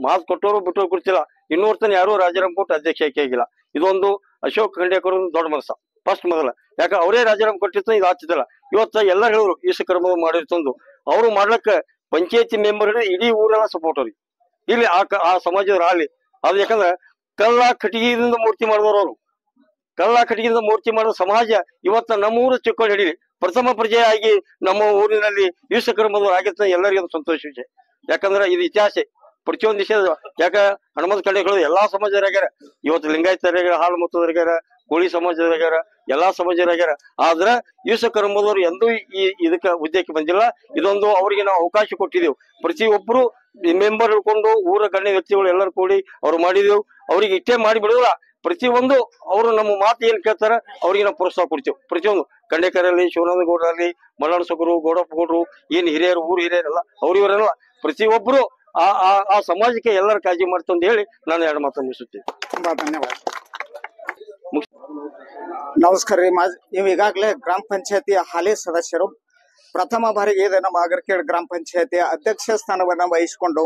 ಮಾತು ಕೊಟ್ಟವರು ಬಿಟ್ಟು ಕೊಡ್ತಿಲ್ಲ. ಇನ್ನೂವರ್ತನ ಯಾರು ರಾಜಾರಾಮ್ ಕೊಟ್ಟು ಅಧ್ಯಕ್ಷ ಆಯ್ಕೆ ಆಗಿಲ್ಲ. ಇದೊಂದು ಅಶೋಕ್ ಖಂಡೇಕರ್ ದೊಡ್ಡ ಮನಸ್ಸ ಫಸ್ಟ್ ಮೊದಲ. ಯಾಕ ಅವರೇ ರಾಜಾರಾಮ್ ಕೊಟ್ಟಿರ್ತ ಇದು ಆಗ್ತಿದ್ದಲ್ಲ. ಇವತ್ತ ಎಲ್ಲ ಹೇಳೋರು ಈಶಕರ್ಮ ಮಾಡಿರ್ತಂದು ಅವ್ರು ಮಾಡ್ಲಕ್ಕ ಪಂಚಾಯತಿ ಮೆಂಬರ್ ಇಡೀ ಊರೆಲ್ಲ ಸಪೋರ್ಟ್ ಅವ್ರಿಗೆ ಇಲ್ಲಿ ಆ ಸಮಾಜದ ರಾಲಿ. ಅದು ಯಾಕಂದ್ರ ಕಲ್ಲ ಕಟ್ಟಿಗೆಯಿಂದ ಮೂರ್ತಿ ಮಾಡಿದವರು ಅವರು. ಕಲ್ಲ ಕಟ್ಟಿಗೆಯಿಂದ ಮೂರ್ತಿ ಮಾಡೋ ಸಮಾಜ ಇವತ್ತ ನಮ್ಮ ಊರು ಚಿಕ್ಕೋಡಿ ಹಿಡೀಲಿ ಪ್ರಥಮ ಪ್ರಜೆ ಆಗಿ ನಮ್ಮ ಊರಿನಲ್ಲಿ ಈಶಕರ್ಮದವ್ರು ಆಗಿರ್ತಾನೆ. ಎಲ್ಲರಿಗೂ ಅದು ಸಂತೋಷ ವಿಷಯ. ಯಾಕಂದ್ರೆ ಇದು ಇತಿಹಾಸ. ಪ್ರತಿಯೊಂದು ವಿಷಯ ಯಾಕ ಹನುಮಂತ ಕಡೆಗಳು ಎಲ್ಲಾ ಸಮಾಜರಾಗ್ಯಾರ. ಇವತ್ತು ಲಿಂಗಾಯತರಾಗ್ಯಾರ, ಹಾಲು ಮತದವರಾಗ್ಯಾರ, ಕೋಳಿ ಸಮಾಜದವರಾಗ್ಯಾರ, ಎಲ್ಲಾ ಸಮಾಜರಾಗ್ಯಾರ. ಆದ್ರ ಈಶಕರ್ಮದವ್ರು ಎಂದೂ ಇದಕ್ಕ ಹುದ್ದೆಗೆ ಬಂದಿಲ್ಲ. ಇದೊಂದು ಅವರಿಗೆ ನಾವು ಅವಕಾಶ ಕೊಟ್ಟಿದ್ದೇವೆ. ಪ್ರತಿಯೊಬ್ಬರು ಮೆಂಬರ್ ಹಿಡ್ಕೊಂಡು ಊರ ಗಣ್ಯ ವ್ಯಕ್ತಿಗಳು ಎಲ್ಲರೂ ಕೂಡಿ ಅವ್ರು ಮಾಡಿದೆವು. ಅವ್ರಿಗೆ ಇಷ್ಟೇ ಮಾಡಿ ಬಿಡುದಿಲ್ಲ. ಪ್ರತಿಯೊಂದು ಅವರು ನಮ್ಮ ಮಾತು ಏನ್ ಕೇಳ್ತಾರ ಅವ್ರಿಗೆ ನಾವು ಪ್ರೋತ್ಸಾಹ ಕೊಡ್ತೇವೆ. ಪ್ರತಿಯೊಂದು ಕಂಡೇಕರಲ್ಲಿ, ಶಿವನಂದ ಗೌಡರಲ್ಲಿ, ಮಲ್ಲನಸಗರು, ಗೌಡಪ್ಪ ಗೌಡ್ರು, ಏನ್ ಹಿರಿಯರು, ಊರು ಹಿರಿಯರಲ್ಲ, ಅವ್ರಿವರೆಲ್ಲ ಪ್ರತಿಯೊಬ್ಬರು ಆ ಸಮಾಜಕ್ಕೆ ಎಲ್ಲರ ಕಾಳಜಿ ಮಾಡ್ತಾ ಅಂತ ಹೇಳಿ ನಾನು 2 ಮಾತು ಮುಗಿಸುತ್ತೇನೆ. ತುಂಬಾ ಧನ್ಯವಾದ. ನಮಸ್ಕಾರ ರೀ. ನೀವು ಈಗಾಗಲೇ ಗ್ರಾಮ ಪಂಚಾಯತಿಯ ಹಾಲಿ ಸದಸ್ಯರು. ಪ್ರಥಮ ಬಾರಿಗೆ ಇದೆ ನಮ್ಮ ಅಗರಕೇಡ್ ಗ್ರಾಮ ಪಂಚಾಯತಿಯ ಅಧ್ಯಕ್ಷ ಸ್ಥಾನವನ್ನ ವಹಿಸಿಕೊಂಡು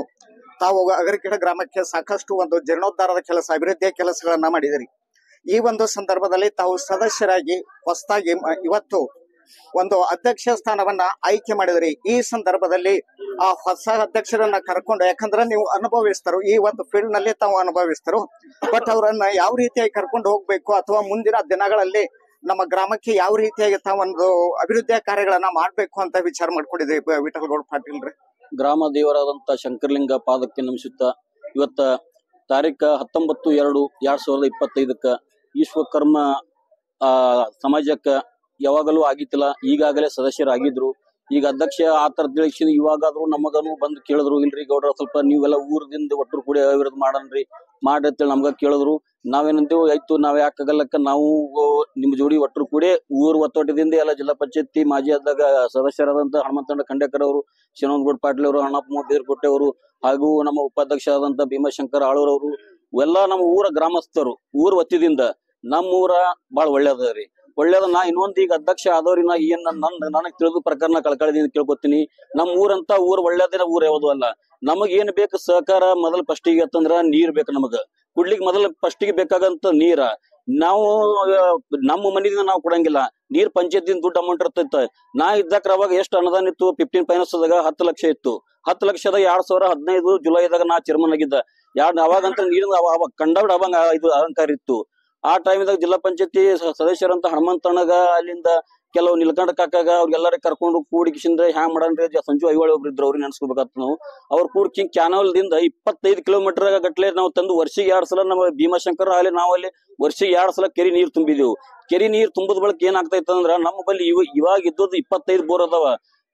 ತಾವು ಅಗರಕೇಡ್ ಗ್ರಾಮಕ್ಕೆ ಸಾಕಷ್ಟು ಒಂದು ಜೀರ್ಣೋದ್ಧಾರದ ಕೆಲಸ, ಅಭಿವೃದ್ಧಿಯ ಕೆಲಸಗಳನ್ನ ಮಾಡಿದಿರಿ. ಈ ಒಂದು ಸಂದರ್ಭದಲ್ಲಿ ತಾವು ಸದಸ್ಯರಾಗಿ ಹೊಸದಾಗಿ ಇವತ್ತು ಒಂದು ಅಧ್ಯಕ್ಷ ಸ್ಥಾನವನ್ನ ಆಯ್ಕೆ ಮಾಡಿದ್ರಿ. ಈ ಸಂದರ್ಭದಲ್ಲಿ ಆ ಹೊಸ ಅಧ್ಯಕ್ಷರನ್ನ ಕರ್ಕೊಂಡು, ಯಾಕಂದ್ರೆ ನೀವು ಅನುಭವಿಸ್ತರು, ಈ ಒಂದು ಫೀಲ್ಡ್ ನಲ್ಲಿ ತಾವು ಅನುಭವಿಸ್ತರು, ಬಟ್ ಅವರನ್ನ ಯಾವ ರೀತಿಯಾಗಿ ಕರ್ಕೊಂಡು ಹೋಗ್ಬೇಕು ಅಥವಾ ಮುಂದಿನ ದಿನಗಳಲ್ಲಿ ನಮ್ಮ ಗ್ರಾಮಕ್ಕೆ ಯಾವ ರೀತಿಯಾಗಿ ತಾವೊಂದು ಅಭಿವೃದ್ಧಿಯ ಕಾರ್ಯಗಳನ್ನ ಮಾಡ್ಬೇಕು ಅಂತ ವಿಚಾರ ಮಾಡ್ಕೊಂಡಿದ್ರಿ ವಿಠಲಗೌಡ ಪಾಟೀಲ್ ರೀ. ಗ್ರಾಮ ದೇವರಾದಂತ ಶಂಕರಲಿಂಗ ಪಾದಕ್ಕೆ ನಮಿಸುತ್ತಾ ಇವತ್ತ ತಾರೀಖ 19/2/2025 ವಿಶ್ವಕರ್ಮ ಸಮಾಜಕ್ಕ ಯಾವಾಗಲೂ ಆಗಿತ್ತಿಲ್ಲ, ಈಗಾಗಲೇ ಸದಸ್ಯರಾಗಿದ್ರು. ಈಗ ಅಧ್ಯಕ್ಷ ಆತರ ತಿಳಿಸಿ ಇವಾಗಾದ್ರೂ ನಮಗನು ಬಂದು ಕೇಳಿದ್ರು, ಇಲ್ರಿ ಗೌಡ್ರ ಸ್ವಲ್ಪ ನೀವೆಲ್ಲ ಊರದಿಂದ ಒಟ್ಟರು ಕೂಡ ಅಭಿವೃದ್ಧಿ ಮಾಡನ್ರಿ ಮಾಡ್ರಿ ಅಂತೇಳಿ ನಮ್ಗ ಕೇಳಿದ್ರು. ನಾವೇನಂತೇವು, ಆಯ್ತು ನಾವ್ ಯಾಕಾಗಲ್ಲಕ್ಕ ನಾವು ನಿಮ್ ಜೋಡಿ ಒಟ್ಟರು ಕೂಡ ಊರ್ ಒತ್ತೋಟದಿಂದ ಎಲ್ಲ ಜಿಲ್ಲಾ ಪಂಚಾಯತಿ ಮಾಜಿ ಆದಾಗ ಸದಸ್ಯರಾದಂತ ಹನುಮಂತಣ್ಣ ಖಂಡೇಕರ್ ಅವರು, ಶಿವನಗೌಡ ಪಾಟೀಲ್ ಅವರು, ಅಣ್ಣಪ್ಪ ಬೇರ್ಕೋಟೆ ಅವರು, ಹಾಗೂ ನಮ್ಮ ಉಪಾಧ್ಯಕ್ಷ ಆದಂತ ಭೀಮಶಂಕರ್ ಆಳೂರವರು, ಎಲ್ಲ ನಮ್ಮ ಊರ ಗ್ರಾಮಸ್ಥರು ಊರ್ ವತಿಯಿಂದ ನಮ್ಮ ಊರ ಬಾಳ ಒಳ್ಳೇದ್ರಿ. ಒಳ್ಳೇದ. ನಾ ಇನ್ನೊಂದ್ ಈಗ ಅಧ್ಯಕ್ಷ ಆದವ್ರಿನ ಏನ್ ನನಗ್ ತಿಳಿದ ಪ್ರಕಾರ ಕಳ್ಕಳಿದಿಂದ ಕೇಳ್ಕೊತೀನಿ. ನಮ್ ಊರಂತ ಊರ್ ಒಳ್ಳೇದಿನ ಊರ್ ಯಾವುದು ಅಲ್ಲ. ನಮಗ್ ಏನ್ ಬೇಕು ಸಹಕಾರ, ಮೊದಲ್ ಫಸ್ಟಿಗೆ ಅಂತಂದ್ರ ನೀರ್ ಬೇಕು. ನಮಗ ಕುಡ್ಲಿಕ್ ಮೊದಲ್ ಫಸ್ಟಿಗೆ ಬೇಕಾಗಂತ ನೀರ. ನಾವು ನಮ್ಮ ಮನೆಯಿಂದ ನಾವು ಕೊಡಂಗಿಲ್ಲ ನೀರ್. ಪಂಚಾಯತಿನ ದುಡ್ಡು ಅಮೌಂಟ್ ಇರ್ತೈತ. ನಾ ಇದ್ದಕ್ರ ಅವಾಗ ಎಷ್ಟು ಅನುದಾನ ಇತ್ತು? 15 ಫೈನಾನ್ಸ್ದಾಗ 10 ಲಕ್ಷ ಇತ್ತು. 10 ಲಕ್ಷದ 2015 ಜುಲೈದಾಗ ನಾ ಚೇರ್ಮನ್ ಆಗಿದ್ದ. ಅವಾಗಂತ ನೀರಿನ ಕಂಡಾಬಿಡ ಅವಾಗ ಇದು ಅಹಂಕಾರ ಇತ್ತು. ಆ ಟೈಮ್ದಾಗ ಜಿಲ್ಲಾ ಪಂಚಾಯತಿ ಸದಸ್ಯರಂತ ಹನುಮಂತಣ್ಣಗ ಅಲ್ಲಿಂದ ಕೆಲವು ನಿಲ್ಕಂಡ ಕಾಕಾಗ ಅವ್ರಿಗೆಲ್ಲರ ಕರ್ಕೊಂಡು ಕೂಡಿಕಿಸಿಂದ ಹ್ಯಾಂಗ್ ಮಾಡನ್ರಿ ಸಂಜು ಐವಾಳಿ ಒಬ್ರು ಇದ್ರು, ಅವ್ರಿಗೆ ನೆನ್ಸ್ಕೋಬೇಕಾಗ್ತ ನಾವು. ಅವ್ರ ಕೂಡಿ ಕ್ಯಾನಲ್ ದಿಂದ 25 ಕಿಲೋಮೀಟರ್ ಗಟ್ಲೆ ನಾವು ತಂದು ವರ್ಷಿಗೆ 2 ಸಲ ನಮ್ಮ ಭೀಮಶಂಕರ್ ಅಲ್ಲಿ ನಾವಲ್ಲಿ ವರ್ಷಿಗೆ 2 ಸಲ ಕೆರಿ ನೀರ್ ತುಂಬಿದೆವು. ಕೆರಿ ನೀರ್ ತುಂಬದ ಬಳಕ ಏನಾಗ್ತೈತೆ ಅಂದ್ರ ನಮ್ಮ ಬಲ್ಲಿ ಇವಾಗ ಇದ್ದದ್ದು 25 ಬೋರ್ ಅದಾವ,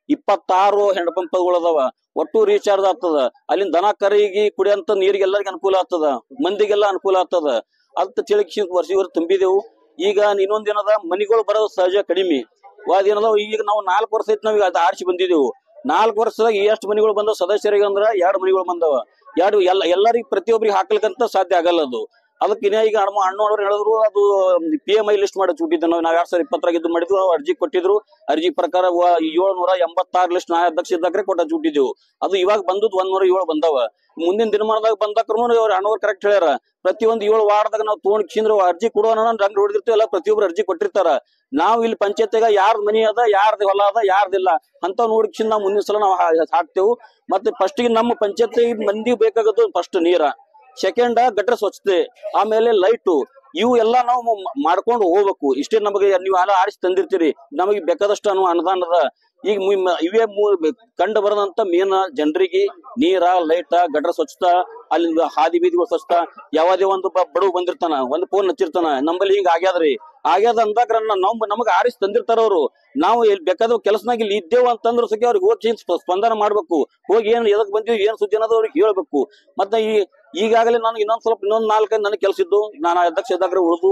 26 ಹೆಂಡ್ ಪಂಪ್ಗಳು ಅದಾವ. ಒಟ್ಟು ರೀಚಾರ್ಜ್ ಆಗ್ತದ. ಅಲ್ಲಿಂದ ದನ ಕರಿಗೆ ಕುಡಿಯಂತ ನೀರಿಗೆ ಎಲ್ಲರಿಗೂ ಅನುಕೂಲ ಆಗ್ತದ, ಮಂದಿಗೆಲ್ಲ ಅನುಕೂಲ ಆಗ್ತದ ಅಂತ ತಿಳಿಸಿ ವರ್ಷ ತುಂಬಿದೆವು. ಈಗ ಇನ್ನೊಂದೇನದ, ಮನಿಗಳು ಬರೋದು ಸಹಜ ಕಡಿಮೆ. ಅದೇನದ, ಈಗ ನಾವು 4 ವರ್ಷ ಐತಿ ನಾವ್ ಅದು ಆರಿಸಿ ಬಂದಿದ್ದೆವು. 4 ವರ್ಷದಾಗ ಎಷ್ಟು ಮನಿಗಳು ಬಂದವ ಸದಸ್ಯರಿಗೆ ಅಂದ್ರ 2 ಮನಿಗಳು ಬಂದವ. ಎಲ್ಲರಿಗೂ ಪ್ರತಿಯೊಬ್ಬರಿಗೆ ಹಾಕ್ಲಿಕ್ಕಂತ ಸಾಧ್ಯ ಆಗಲ್ಲ ಅದು. ಅದಕ್ಕೆ ಈಗ ಅಣ್ಣವ್ರು ಹೇಳಿದ್ರು, ಅದು PMI ಲಿಸ್ಟ್ ಮಾಡಿ ಚುಟ್ಟಿದ್ದ. ನಾವು 2020 ಇದು ಮಾಡಿದ್ವು, ಅರ್ಜಿ ಕೊಟ್ಟಿದ್ರು. ಅರ್ಜಿ ಪ್ರಕಾರ 786 ಲಿಸ್ಟ್ ನಾ ಅಧ್ಯಕ್ಷ ಇದ್ದಾಗ್ರೆ ಕೊಟ್ಟ ಚುಟ್ಟಿದ್ದೆವು. ಅದು ಇವಾಗ ಬಂದದ್ದು 107 ಬಂದವ. ಮುಂದಿನ ದಿನಮಾನದಾಗ ಬಂದಾಕ್ರು ಅವ್ರು ಅಣ್ಣವ್ರು ಕರೆಕ್ಟ್ ಹೇಳ್ಯಾರ, ಪ್ರತಿಯೊಂದು 7 ವಾರ್ಡ್ದಾಗ ನಾವು ತೊಗೊಂಡ್ಕಿಂದ್ರ ಅರ್ಜಿ ಕೊಡೋಣ ರಂಗ್ ಹೊಡೆದಿರ್ತೀವಿ. ಎಲ್ಲ ಪ್ರತಿಯೊಬ್ರು ಅರ್ಜಿ ಕೊಟ್ಟಿರ್ತಾರ. ನಾವು ಇಲ್ಲಿ ಪಂಚಾಯತ್ಗ ಯಾರ್ದು ಮನಿ ಅದ, ಯಾರ್ದು ಹೊಲ ಅದ, ಯಾರ್ದಿಲ್ಲ ಅಂತ ನೋಡ್ಕಿಂದ ನಾವು ಮುಂದಿನ ಸಲ ನಾವು ಹಾಕ್ತೇವು. ಮತ್ತೆ ಫಸ್ಟ್ ಗೆ ನಮ್ಮ ಪಂಚಾಯತ್ ಮಂದಿ ಬೇಕಾಗದು ಫಸ್ಟ್ ನೀರ, ಸೆಕೆಂಡ್ ಗಟ್ರ ಸ್ವಚ್ಛತೆ, ಆಮೇಲೆ ಲೈಟು, ಇವು ಎಲ್ಲಾ ನಾವು ಮಾಡ್ಕೊಂಡು ಹೋಗ್ಬೇಕು. ಇಷ್ಟೇ ನಮಗೆ ನೀವು ಎಲ್ಲ ಆರಿಸಿ ತಂದಿರ್ತೀರಿ. ನಮಗೆ ಬೇಕಾದಷ್ಟು ಅನುದಾನದ ಈಗ ಇವೇ ಕಂಡು ಬರದಂತ ಮೇನ್ ಜನರಿಗೆ ನೀರ, ಲೈಟ, ಗಟ್ರ ಸ್ವಚ್ಛತಾ, ಅಲ್ಲಿ ಹಾದಿ ಬೀದಿಗಳು ಸ್ವಚ್ಛತಾ. ಯಾವ್ದೇ ಒಂದು ಬಡವ್ ಬಂದಿರ್ತಾನ, ಒಂದು ಫೋನ್ ಹಚ್ಚಿರ್ತಾನ, ನಮ್ಮಲ್ಲಿ ಹಿಂಗ ಆಗ್ಯಾದ ಅಂದಾಗ ನಮಗ್ ಆರಿಸಿ ತಂದಿರ್ತಾರ ಅವ್ರು. ನಾವು ಎಲ್ಲಿ ಬೇಕಾದ ಕೆಲಸನಾಗ ಇಲ್ಲಿ ಇದ್ದೇವು ಅಂತಂದ್ರ ಸಕೆ ಅವ್ರಿಗೆ ಹೋಗಿ ಸ್ಪಂದನ ಮಾಡ್ಬೇಕು. ಹೋಗಿ ಏನ್ ಎದಕ್ ಬಂದಿವಿ, ಏನ್ ಸುದ್ದಿ ಅನ್ನೋದು ಅವ್ರಿಗೆ ಹೇಳ್ಬೇಕು. ಮತ್ತೆ ಈಗಾಗಲೇ ನಾನು ಇನ್ನೊಂದ್ 4-5 ನನಗೆ ಕೆಲಸ ಇದ್ದು, ನಾನು ಅಧ್ಯಕ್ಷ ಇದ್ದಾಗ್ರೆ ಉಳಿದು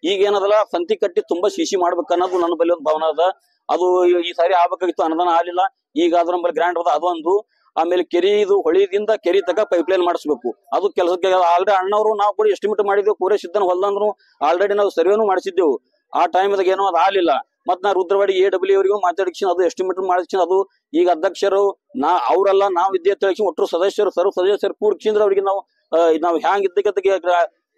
ಈಗ ಏನದಲ್ಲ ಸಂತಿ ಕಟ್ಟಿ ತುಂಬಾ ಶಿಶಿ ಮಾಡ್ಬೇಕು ಅನ್ನೋದು ನನ್ನ ಬಳಿ ಒಂದು ಭಾವನೆ ಅದ. ಅದು ಈ ಸಾರಿ ಆಗ್ಬೇಕಾಗಿತ್ತು, ಅನುದಾನ ಆಗ್ಲಿಲ್ಲ. ಈಗ ಅದ್ರ ನಮ್ಮಲ್ಲಿ ಗ್ರ್ಯಾಂಡ್ ಅದ ಅದೊಂದು. ಆಮೇಲೆ ಕೆರಿದು ಹೊಳಿದಿಂದ ಕೆರಿ ತಕ ಪೈಪ್ಲೈನ್ ಮಾಡಿಸ್ಬೇಕು. ಅದು ಕೆಲಸಕ್ಕೆ ಆಲ್ರೆಡಿ ಅಣ್ಣವರು ನಾವು ಕೂಡ ಎಸ್ಟಿಮೇಟ್ ಮಾಡಿದ್ವಿ. ಕೂರೇ ಸಿದ್ದನ ಹೊಲ್ದಂದ್ರು ಆಲ್ರೆಡಿ ನಾವು ಸರ್ವೇನು ಮಾಡಿಸಿದ್ದೆವು. ಆ ಟೈಮ್ದಾಗ ಏನೋ ಅದು ಆಗ್ಲಿಲ್ಲ. ಮತ್ ನಾ ರುದ್ರವಾಡಿ AW ಅವರಿಗೂ ಮಾತಾಡಿಸಿ ಅದು ಎಸ್ಟಿಮೇಟ್ ಮಾಡಿಸಿ ಅದು ಈಗ ಅಧ್ಯಕ್ಷರು ಅವ್ರಲ್ಲ ನಾವು ಇದ್ದೇ ತಿಳಿಸಿ ಒಟ್ಟರು ಸದಸ್ಯರು ಸದಸ್ಯರು ಕೂಡ್ಕಿಂದ್ರೆ ಅವ್ರಿಗೆ ನಾವು ಹ್ಯಾಂಗ್ ಇದ್ದಕ್ಕೆ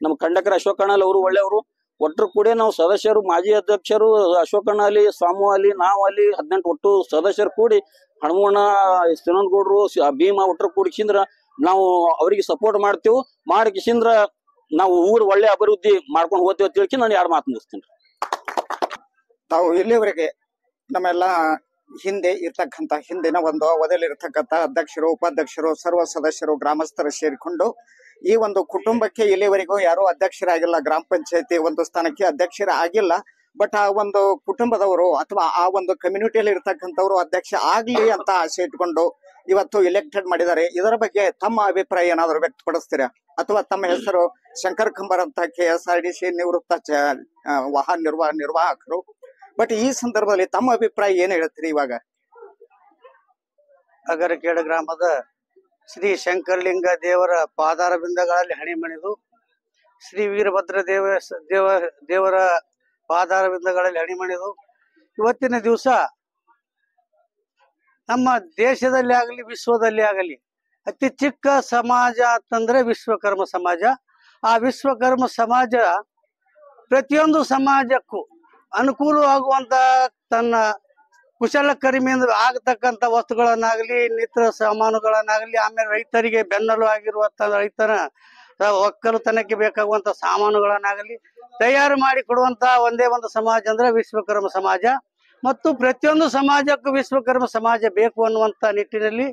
ನಮ್ಮ ಖಂಡಕರ ಅಶೋಕಣ್ಣಲ್ಲಿ ಅವರು ಒಳ್ಳೆಯವರು. ಒಟ್ಟರು ಕೂಡ ನಾವು ಸದಸ್ಯರು, ಮಾಜಿ ಅಧ್ಯಕ್ಷರು ಅಶೋಕಣ್ಣ ಅಲ್ಲಿ, ಸ್ವಾಮು ಅಲ್ಲಿ, ನಾವು ಅಲ್ಲಿ 18 ಒಟ್ಟು ಸದಸ್ಯರು ಕೂಡಿ ಹನುಮಣ್ಣ, ಶಿವನಗೌಡರು, ಭೀಮಾ ಒಟ್ಟರು ಕೂಡಿಸಿಂದ್ರ ನಾವು ಅವರಿಗೆ ಸಪೋರ್ಟ್ ಮಾಡ್ತೇವೆ. ಮಾಡಿಸಿಂದ್ರ ನಾವು ಊರು ಒಳ್ಳೆ ಅಭಿವೃದ್ಧಿ ಮಾಡ್ಕೊಂಡು ಹೋಗ್ತೇವೆ ಅಂತ ಹೇಳಿ ನಾನು 2 ಮಾತು ಮುಗಿಸ್ತೀನಿ. ತಾವು ಇಲ್ಲಿವರೆಗೆ ನಮ್ಮೆಲ್ಲ ಹಿಂದಿನ ಒಂದು ಅವಧಿಯಲ್ಲಿರ್ತಕ್ಕಂಥ ಅಧ್ಯಕ್ಷರು, ಉಪಾಧ್ಯಕ್ಷರು, ಸರ್ವ ಸದಸ್ಯರು, ಗ್ರಾಮಸ್ಥರು ಸೇರಿಕೊಂಡು ಈ ಒಂದು ಕುಟುಂಬಕ್ಕೆ ಇಲ್ಲಿವರೆಗೂ ಯಾರು ಅಧ್ಯಕ್ಷರಾಗಿಲ್ಲ, ಗ್ರಾಮ ಪಂಚಾಯತಿ ಒಂದು ಸ್ಥಾನಕ್ಕೆ ಅಧ್ಯಕ್ಷರ ಆಗಿಲ್ಲ. ಬಟ್ ಆ ಒಂದು ಕುಟುಂಬದವರು ಅಥವಾ ಆ ಒಂದು ಕಮ್ಯುನಿಟಿಯಲ್ಲಿ ಇರ್ತಕ್ಕಂಥವ್ರು ಅಧ್ಯಕ್ಷ ಆಗ್ಲಿ ಅಂತ ಆಸೆ ಇಟ್ಕೊಂಡು ಇವತ್ತು ಎಲೆಕ್ಟೆಡ್ ಮಾಡಿದ್ದಾರೆ. ಇದರ ಬಗ್ಗೆ ತಮ್ಮ ಅಭಿಪ್ರಾಯ ಏನಾದ್ರು ವ್ಯಕ್ತಪಡಿಸ್ತೀರಾ? ಅಥವಾ ತಮ್ಮ ಹೆಸರು ಶಂಕರ್ ಕಂಬರ್ ಅಂತ KSRDC ನಿವೃತ್ತ ವಾಹನ ನಿರ್ವಾಹಕರು. ಬಟ್ ಈ ಸಂದರ್ಭದಲ್ಲಿ ತಮ್ಮ ಅಭಿಪ್ರಾಯ ಏನ್ ಹೇಳ್ತೀರಿ? ಇವಾಗ ಅಗರಕೇಡ ಗ್ರಾಮದ ಶ್ರೀ ಶಂಕರಲಿಂಗ ದೇವರ ಪಾದಾರ ಬಿಂದಗಳಲ್ಲಿ ಹಣಿ ಮಣಿದು ಶ್ರೀ ವೀರಭದ್ರ ದೇವರ ಪಾದಾರವಿಂದಗಳಲ್ಲಿ ಅಣಿಮಣಿದು ಇವತ್ತಿನ ದಿವಸ ನಮ್ಮ ದೇಶದಲ್ಲಿ ಆಗಲಿ ವಿಶ್ವದಲ್ಲಿ ಆಗಲಿ ಅತಿ ಚಿಕ್ಕ ಸಮಾಜ ಅಂತಂದ್ರೆ ವಿಶ್ವಕರ್ಮ ಸಮಾಜ. ಆ ವಿಶ್ವಕರ್ಮ ಸಮಾಜ ಪ್ರತಿಯೊಂದು ಸಮಾಜಕ್ಕೂ ಅನುಕೂಲವಾಗುವಂತ ತನ್ನ ಕುಶಲಕರ್ಮಿಯಿಂದ ಆಗತಕ್ಕಂಥ ವಸ್ತುಗಳನ್ನಾಗಲಿ ನಿತ್ಯ ಸಾಮಾನುಗಳನ್ನಾಗಲಿ, ಆಮೇಲೆ ರೈತರಿಗೆ ಬೆನ್ನೆಲು ಆಗಿರುವಂತ ರೈತನ ಒಕ್ಕಲುತನಕ್ಕೆ ಬೇಕಾಗುವಂತ ಸಾಮಾನುಗಳನ್ನಾಗಲಿ ತಯಾರು ಮಾಡಿ ಕೊಡುವಂತ ಒಂದೇ ಒಂದು ಸಮಾಜ ಅಂದ್ರೆ ವಿಶ್ವಕರ್ಮ ಸಮಾಜ. ಮತ್ತು ಪ್ರತಿಯೊಂದು ಸಮಾಜಕ್ಕೂ ವಿಶ್ವಕರ್ಮ ಸಮಾಜ ಬೇಕು ಅನ್ನುವಂತ ನಿಟ್ಟಿನಲ್ಲಿ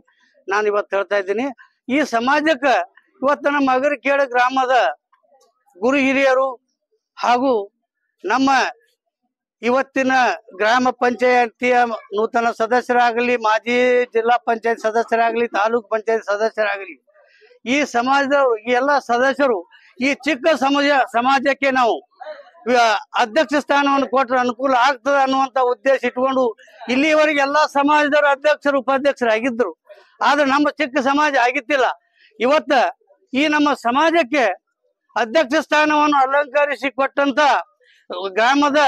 ನಾನು ಇವತ್ತು ಹೇಳ್ತಾ ಇದ್ದೀನಿ. ಈ ಸಮಾಜಕ್ಕೆ ಇವತ್ತು ನಮ್ಮ ಅಗರಿಕೇಡ ಗ್ರಾಮದ ಗುರು ಹಿರಿಯರು ಹಾಗೂ ನಮ್ಮ ಇವತ್ತಿನ ಗ್ರಾಮ ಪಂಚಾಯತಿಯ ನೂತನ ಸದಸ್ಯರಾಗಲಿ, ಮಾಜಿ ಜಿಲ್ಲಾ ಪಂಚಾಯತ್ ಸದಸ್ಯರಾಗಲಿ, ತಾಲೂಕ್ ಪಂಚಾಯತ್ ಸದಸ್ಯರಾಗಲಿ, ಈ ಸಮಾಜದವರು ಈ ಎಲ್ಲ ಸದಸ್ಯರು ಈ ಚಿಕ್ಕ ಸಮಾಜಕ್ಕೆ ನಾವು ಅಧ್ಯಕ್ಷ ಸ್ಥಾನವನ್ನು ಕೊಟ್ಟರೆ ಅನುಕೂಲ ಆಗ್ತದೆ ಅನ್ನುವಂತ ಉದ್ದೇಶ ಇಟ್ಕೊಂಡು ಇಲ್ಲಿವರೆಗೆ ಎಲ್ಲಾ ಸಮಾಜದವರು ಅಧ್ಯಕ್ಷರು ಉಪಾಧ್ಯಕ್ಷರಾಗಿದ್ರು. ಆದ್ರೆ ನಮ್ಮ ಚಿಕ್ಕ ಸಮಾಜ ಆಗಿತ್ತಿಲ್ಲ. ಇವತ್ತ ಈ ನಮ್ಮ ಸಮಾಜಕ್ಕೆ ಅಧ್ಯಕ್ಷ ಸ್ಥಾನವನ್ನು ಅಲಂಕರಿಸಿ ಕೊಟ್ಟಂತ ಗ್ರಾಮದ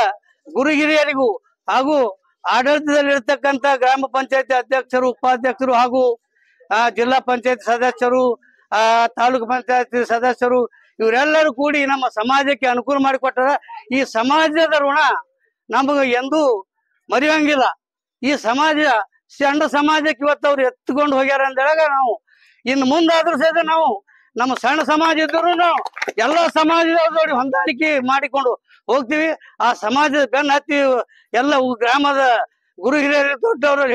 ಗುರು ಹಿರಿಯರಿಗೂ ಹಾಗೂ ಆಡಳಿತದಲ್ಲಿರ್ತಕ್ಕಂಥ ಗ್ರಾಮ ಪಂಚಾಯತಿ ಅಧ್ಯಕ್ಷರು, ಉಪಾಧ್ಯಕ್ಷರು ಹಾಗೂ ಜಿಲ್ಲಾ ಪಂಚಾಯತ್ ಸದಸ್ಯರು, ತಾಲೂಕು ಪಂಚಾಯತಿ ಸದಸ್ಯರು ಇವರೆಲ್ಲರೂ ಕೂಡಿ ನಮ್ಮ ಸಮಾಜಕ್ಕೆ ಅನುಕೂಲ ಮಾಡಿಕೊಟ್ಟಾರ. ಈ ಸಮಾಜದ ಋಣ ನಮಗೆ ಎಂದೂ ಮರೆಯಂಗಿಲ್ಲ. ಈ ಸಮಾಜ ಸಣ್ಣ ಸಮಾಜಕ್ಕೆ ಇವತ್ತು ಅವ್ರು ಎತ್ಕೊಂಡು ಹೋಗ್ಯಾರ ಅಂದಾಗ ನಾವು ಇನ್ನು ಮುಂದಾದ್ರೂ ಸಹಿತ ನಾವು ನಮ್ಮ ಸಣ್ಣ ಸಮಾಜ ಇದ್ರು ನಾವು ಎಲ್ಲ ಸಮಾಜದವ್ರ ಹೊಂದಾಣಿಕೆ ಮಾಡಿಕೊಂಡು ಹೋಗ್ತೀವಿ. ಆ ಸಮಾಜದ ಬೆನ್ನ ಹತ್ತಿ ಎಲ್ಲ ಗ್ರಾಮದ ಗುರು ಹಿರಿಯರು ದೊಡ್ಡವರು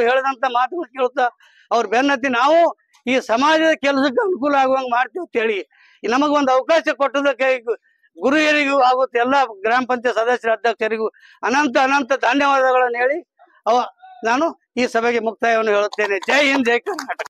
ಹೇಳಿದಂತ ಮಾತುಗಳು ಕೇಳ್ತಾ ಅವ್ರ ಬೆನ್ನ ಹತ್ತಿ ನಾವು ಈ ಸಮಾಜದ ಕೆಲಸಕ್ಕೆ ಅನುಕೂಲ ಆಗುವಂಗೆ ಮಾಡ್ತೀವಿ ಅಂತೇಳಿ ನಮಗೊಂದು ಅವಕಾಶ ಕೊಟ್ಟದಕ್ಕೆ ಗುರು ಹಿರಿಯರಿಗೂ ಹಾಗೂ ಎಲ್ಲ ಗ್ರಾಮ ಪಂಚಾಯತ್ ಸದಸ್ಯರ ಅಧ್ಯಕ್ಷರಿಗೂ ಅನಂತ ಧನ್ಯವಾದಗಳನ್ನು ಹೇಳಿ ನಾನು ಈ ಸಭೆಗೆ ಮುಕ್ತಾಯವನ್ನು ಹೇಳುತ್ತೇನೆ. ಜೈ ಹಿಂದ್, ಜೈ ಕರ್ನಾಟಕ.